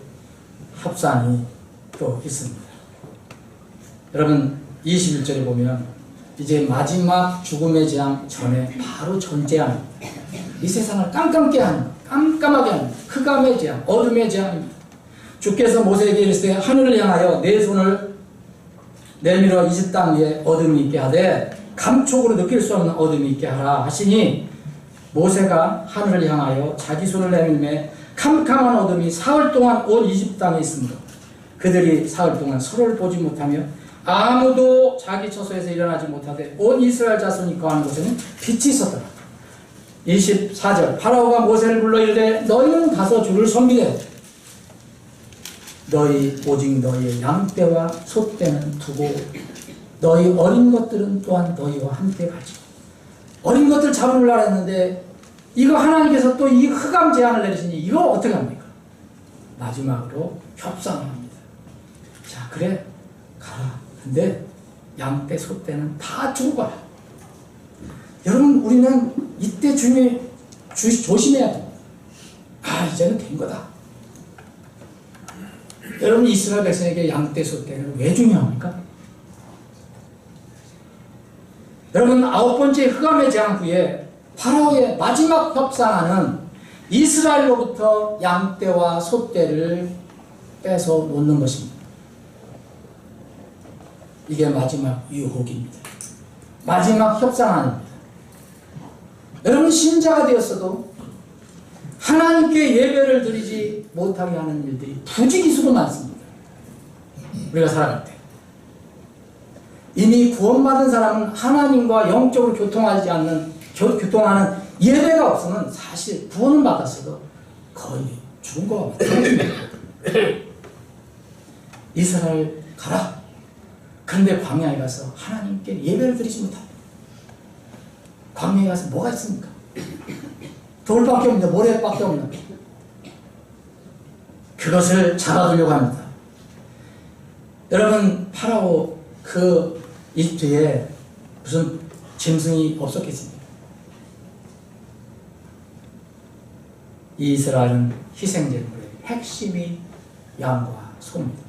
협상이 또 있습니다. 여러분 21절에 보면 이제 마지막 죽음의 재앙 전에 바로 전재앙입니다. 이 세상을 깜깜하게 하는 흑암의 재앙, 어둠의 재앙입니다. 주께서 모세에게 이르시되 하늘을 향하여 내 손을 내밀어 이집 땅 위에 어둠이 있게 하되 감촉으로 느낄 수 없는 어둠이 있게 하라 하시니 모세가 하늘을 향하여 자기 손을 내밀매 캄캄한 어둠이 사흘 동안 온 이집 땅에 있습니다. 그들이 사흘 동안 서로를 보지 못하며 아무도 자기 처소에서 일어나지 못하되 온 이스라엘 자손이 거하는 곳에는 빛이 있었더라. 24절 파라오가 모세를 불러 이르되 너희는 가서 주를 섬기되 너희 오직 너희의 양떼와 소떼는 두고 너희 어린 것들은 또한 너희와 함께 가지고. 어린 것들 잡으려고 했는데 이거 하나님께서 또 이 흑암 재앙을 내리시니 이거 어떻게 합니까? 마지막으로 협상을 합니다. 자, 그래 가라. 근데 양떼 소떼는 다 죽어가라. 여러분 우리는 이때 조심해야 됩니다. 이제는 된 거다. 여러분 이스라엘 백성에게 양떼 소떼는 왜 중요합니까? 여러분 9번째 흑암의 재앙 후에 파라오의 마지막 협상하는 이스라엘로부터 양떼와 소떼를 뺏어 놓는 것입니다. 이게 마지막 유혹입니다. 마지막 협상안입니다. 여러분 신자가 되었어도 하나님께 예배를 드리지 못하게 하는 일들이 부지기수로 많습니다. 우리가 살아갈 때 이미 구원받은 사람은 하나님과 영적으로 교통하는 예배가 없으면 사실 구원은 받았어도 거의 죽은 거와 마찬가지입니다. 이스라엘 가라. 그런데 광야에 가서 하나님께 예배를 드리지 못한다. 광야에 가서 뭐가 있습니까? 돌밖에 없는데 모래밖에 없는 그것을 잡아두려고 합니다. 여러분 파라오 그 이집트에 무슨 짐승이 없었겠습니까? 이 이스라엘은 희생제물의 핵심이 양과 소입니다.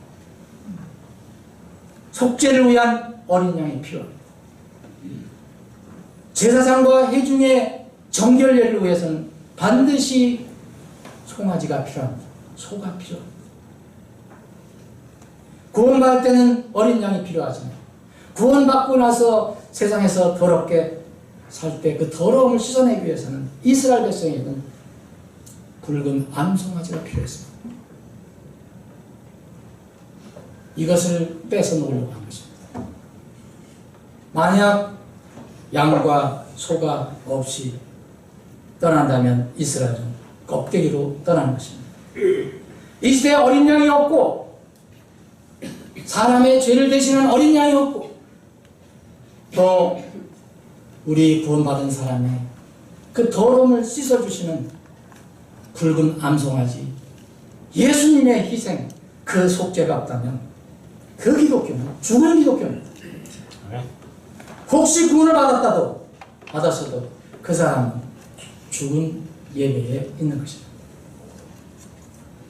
속죄를 위한 어린 양이 필요합니다. 제사장과 회중의 정결례를 위해서는 반드시 송아지가 필요합니다. 소가 필요합니다. 구원받을 때는 어린 양이 필요하지만 구원받고 나서 세상에서 더럽게 살 때 그 더러움을 씻어내기 위해서는 이스라엘 백성에게는 붉은 암송아지가 필요했습니다. 이것을 뺏어 놓으려고 한 것입니다. 만약 양과 소가 없이 떠난다면 이스라엘은 껍데기로 떠나는 것입니다. 이 시대에 어린 양이 없고 사람의 죄를 대신한 어린 양이 없고 또 우리 구원받은 사람의 그 더러움을 씻어주시는 붉은 암송아지 예수님의 희생 그 속죄가 없다면 그 기독교는 죽은 기독교입니다. 혹시 구원을 받았어도 그 사람은 죽은 예배에 있는 것입니다.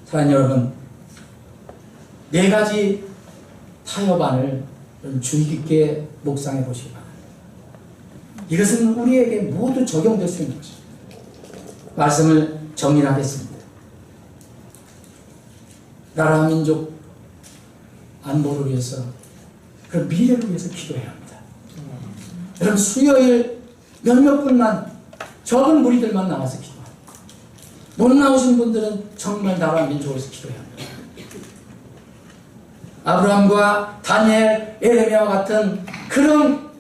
사랑하는 여러분, 4가지 타협안을 주의 깊게 묵상해 보시기 바랍니다. 이것은 우리에게 모두 적용될 수 있는 것입니다. 말씀을 정리하겠습니다. 나라 민족 안보를 위해서 그 미래를 위해서 기도해야 합니다. 여러분 수요일 몇몇 분만 적은 무리들만 나와서 기도합니다. 못 나오신 분들은 정말 나라 민족을 위해서 기도해야 합니다. 아브라함과 다니엘, 에레미야와 같은 그런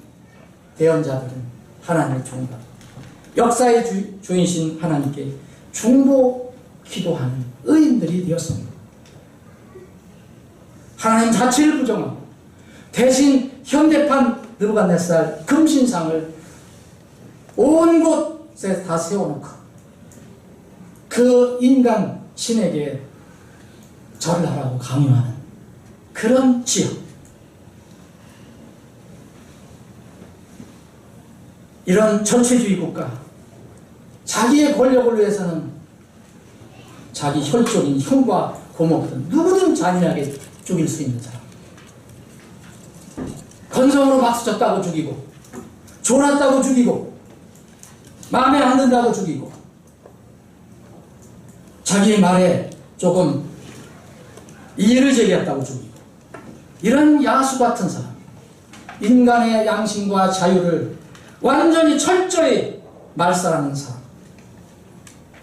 대언자들은 하나님을 존경합니다. 역사의 주인이신 하나님께 중보 기도하는 의인들이 되었습니다. 하나님 자체를 부정하고 대신 현대판 느부갓네살 금신상을 온 곳에 다 세워놓고 그 인간 신에게 절을 하라고 강요하는 그런 지역, 이런 전체주의 국가, 자기의 권력을 위해서는 자기 혈족인 형과 고모든 누구든 잔인하게 죽일 수 있는 사람, 건성으로 박수 쳤다고 죽이고 졸았다고 죽이고 마음에 안 든다고 죽이고 자기 말에 조금 이의를 제기했다고 죽이고, 이런 야수 같은 사람, 인간의 양심과 자유를 완전히 철저히 말살하는 사람,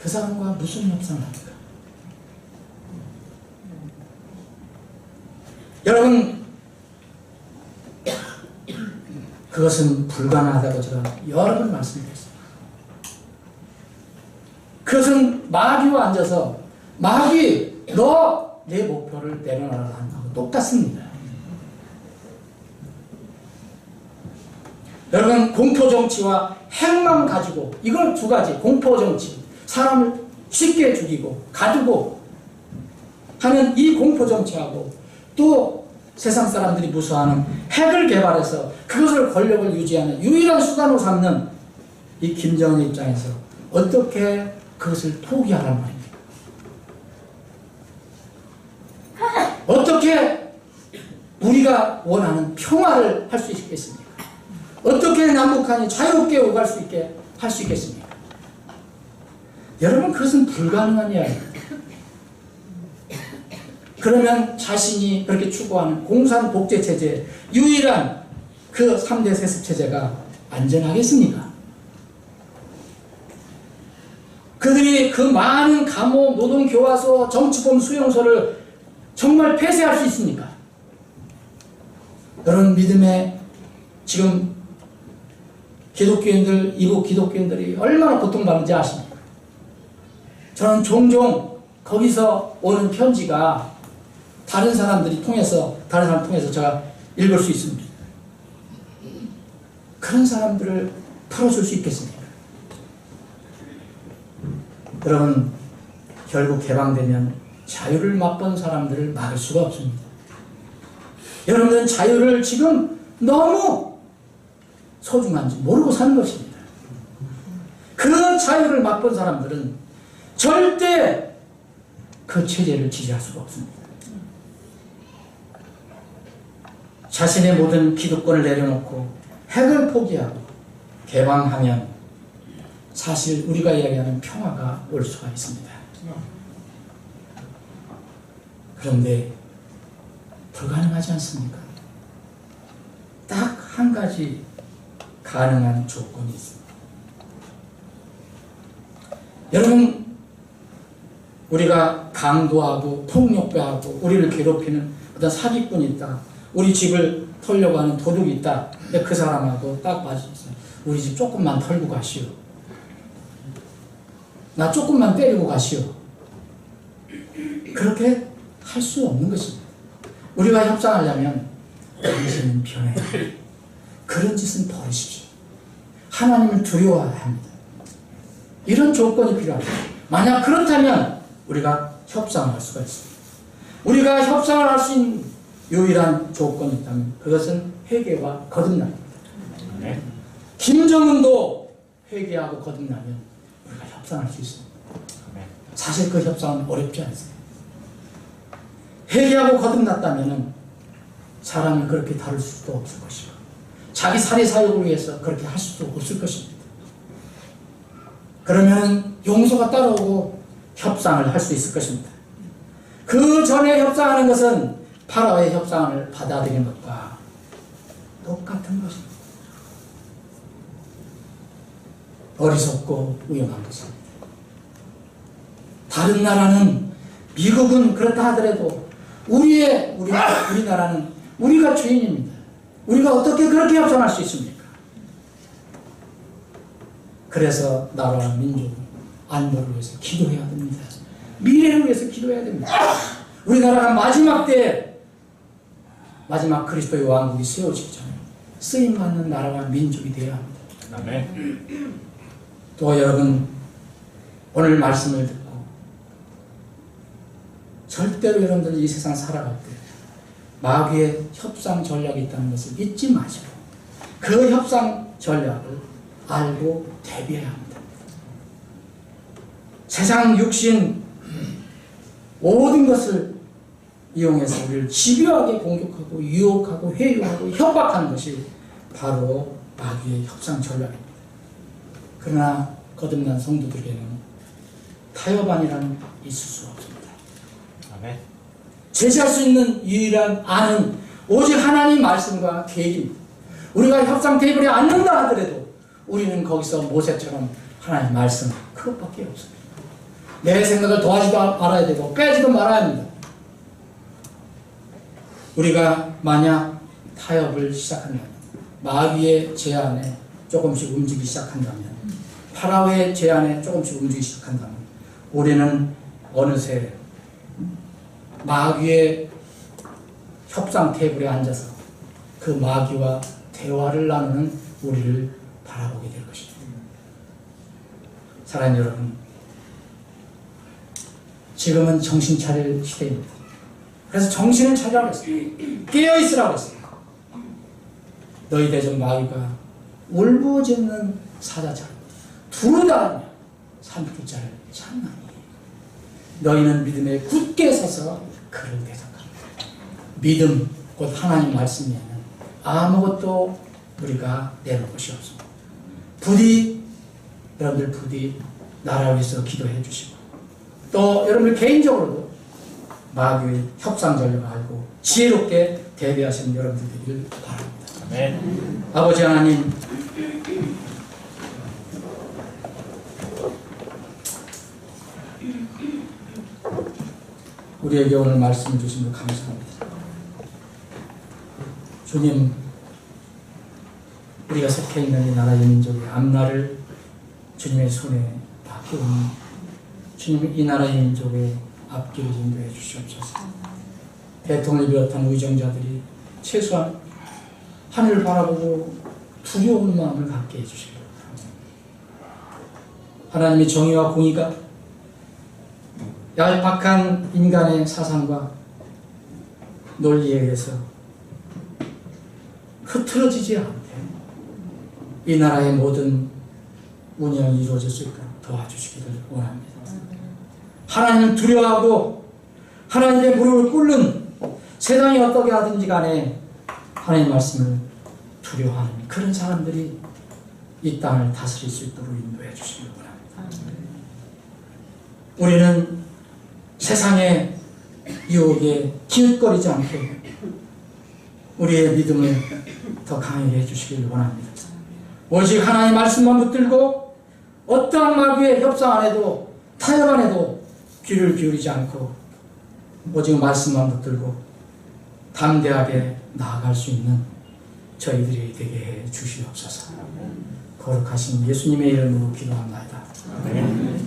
그 사람과 무슨 협상을 합니까? 여러분, 그것은 불가능하다고 제가 여러 번 말씀드렸습니다. 그것은 마귀와 앉아서 마귀 너 내 목표를 내려놔라 하는 거하고 똑같습니다. 여러분, 공포정치와 핵만 가지고, 이걸 두 가지, 공포정치, 사람을 쉽게 죽이고 가두고 하는 이 공포정치하고 또 세상 사람들이 무서워하는 핵을 개발해서 그것을 권력을 유지하는 유일한 수단으로 삼는 이 김정은 입장에서 어떻게 그것을 포기하란 말입니까? 어떻게 우리가 원하는 평화를 할 수 있겠습니까? 어떻게 남북한이 자유롭게 오갈 수 있게 할 수 있겠습니까? 여러분, 그것은 불가능한 이야기입니다. 그러면 자신이 그렇게 추구하는 공산 독재 체제, 유일한 그 3대 세습 체제가 안전하겠습니까? 그들이 그 많은 감옥, 노동교화소, 정치범 수용소를 정말 폐쇄할 수 있습니까? 여러분 믿음의 지금 기독교인들, 이국 기독교인들이 얼마나 고통받는지 아십니까? 저는 종종 거기서 오는 편지가 다른 사람 통해서 제가 읽을 수 있습니다. 그런 사람들을 풀어줄 수 있겠습니까? 여러분, 결국 개방되면 자유를 맛본 사람들을 막을 수가 없습니다. 여러분은 자유를 지금 너무 소중한지 모르고 사는 것입니다. 그 자유를 맛본 사람들은 절대 그 체제를 지지할 수가 없습니다. 자신의 모든 기득권을 내려놓고 핵을 포기하고 개방하면 사실 우리가 이야기하는 평화가 올 수가 있습니다. 그런데 불가능하지 않습니까? 딱 한 가지 가능한 조건이 있습니다. 여러분, 우리가 강도하고 폭력배하고 우리를 괴롭히는 어떤 사기꾼이 있다. 우리 집을 털려고 하는 도둑이 있다. 근데 그 사람하고 딱 맞았어요. 우리 집 조금만 털고 가시오. 나 조금만 때리고 가시오. 그렇게 할 수 없는 것입니다. 우리가 협상하려면 당신은 변해야 합니다. 그런 짓은 버리십시오. 하나님을 두려워해야 합니다. 이런 조건이 필요합니다. 만약 그렇다면 우리가 협상할 수가 있습니다. 우리가 협상을 할 수 있는 유일한 조건이 있다면 그것은 회개와 거듭남입니다. 아멘. 김정은도 회개하고 거듭나면 우리가 협상할 수 있습니다. 아멘. 사실 그 협상은 어렵지 않습니다. 회개하고 거듭났다면 사람이 그렇게 다룰 수도 없을 것이고 자기 살해 사욕을 위해서 그렇게 할 수도 없을 것입니다. 그러면 용서가 따라오고 협상을 할 수 있을 것입니다. 그 전에 협상하는 것은 파라오의 협상을 받아들이는 것과 똑같은 것입니다. 어리석고 위험한 것입니다. 다른 나라는 미국은 그렇다 하더라도 우리나라는 우리가 주인입니다. 우리가 어떻게 그렇게 협상할 수 있습니까? 그래서 나라와 민족 안보를 위해서 기도해야 됩니다. 미래를 위해서 기도해야 됩니다. 우리나라가 마지막 때 마지막 그리스도의 왕국이 세워지기 전에 쓰임받는 나라와 민족이 되어야 합니다. 아멘. 또 여러분 오늘 말씀을 듣고 절대로 여러분들이 이 세상 살아갈 때 마귀의 협상 전략이 있다는 것을 잊지 마시고 그 협상 전략을 알고 대비해야 합니다. 세상 육신 모든 것을 이용해서 우리를 집요하게 공격하고 유혹하고 회유하고 협박하는 것이 바로 마귀의 협상 전략입니다. 그러나 거듭난 성도들에게는 타협안이라는 있을 수 없습니다. 아멘. 제시할 수 있는 유일한 안은 오직 하나님 말씀과 계획입니다. 우리가 협상 테이블에 앉는다 하더라도 우리는 거기서 모세처럼 하나님 말씀 그것밖에 없습니다. 내 생각을 더하지도 말아야 되고 빼지도 말아야 합니다. 우리가 만약 타협을 시작한다면 마귀의 제안에 조금씩 움직이기 시작한다면 파라오의 제안에 조금씩 움직이기 시작한다면 우리는 어느새 마귀의 협상 테이블에 앉아서 그 마귀와 대화를 나누는 우리를 바라보게 될 것입니다. 사랑하는 여러분, 지금은 정신 차릴 시대입니다. 그래서 정신을 차리라고 했어요. 깨어있으라고 했어요. 너희 대적 마귀가 울부짖는 사자처럼 두루다니며 산불자를 장난히 너희는 믿음에 굳게 서서 그를 대적하라. 믿음 곧 하나님 말씀에는 아무것도 우리가 내놓을 것이 없습니다. 여러분들 부디 나라 위해서 기도해 주시고 또 여러분들 개인적으로도 마귀의 협상 전략을 알고 지혜롭게 대비하시는 여러분들 되기를 바랍니다. 아멘. 아버지 하나님, 우리에게 오늘 말씀을 주신 것 감사합니다. 주님, 우리가 속해 있는 이 나라의 민족의 앞날을 주님의 손에 맡기오니 주님, 이 나라의 민족의 앞길을 인도해 주시옵소서. 대통령을 비롯한 의정자들이 최소한 하늘을 바라보고 두려운 마음을 갖게 해주시기 바랍니다. 하나님의 정의와 공의가 얄팍한 인간의 사상과 논리에 의해서 흐트러지지 않게 이 나라의 모든 운영이 이루어질 수 있도록 도와주시기를 원합니다. 하나님을 두려워하고 하나님의 무릎을 꿇는 세상이 어떻게 하든지 간에 하나님의 말씀을 두려워하는 그런 사람들이 이 땅을 다스릴 수 있도록 인도해 주시길 원합니다. 우리는 세상의 유혹에 기웃거리지 않게 우리의 믿음을 더 강하게 해주시길 원합니다. 오직 하나님의 말씀만 붙들고 어떠한 마귀의 협상 안 해도 타협 안 해도 귀를 기울이지 않고 오직 말씀만 붙들고 담대하게 나아갈 수 있는 저희들이 되게 해 주시옵소서. 거룩하신 예수님의 이름으로 기도합니다. 아멘.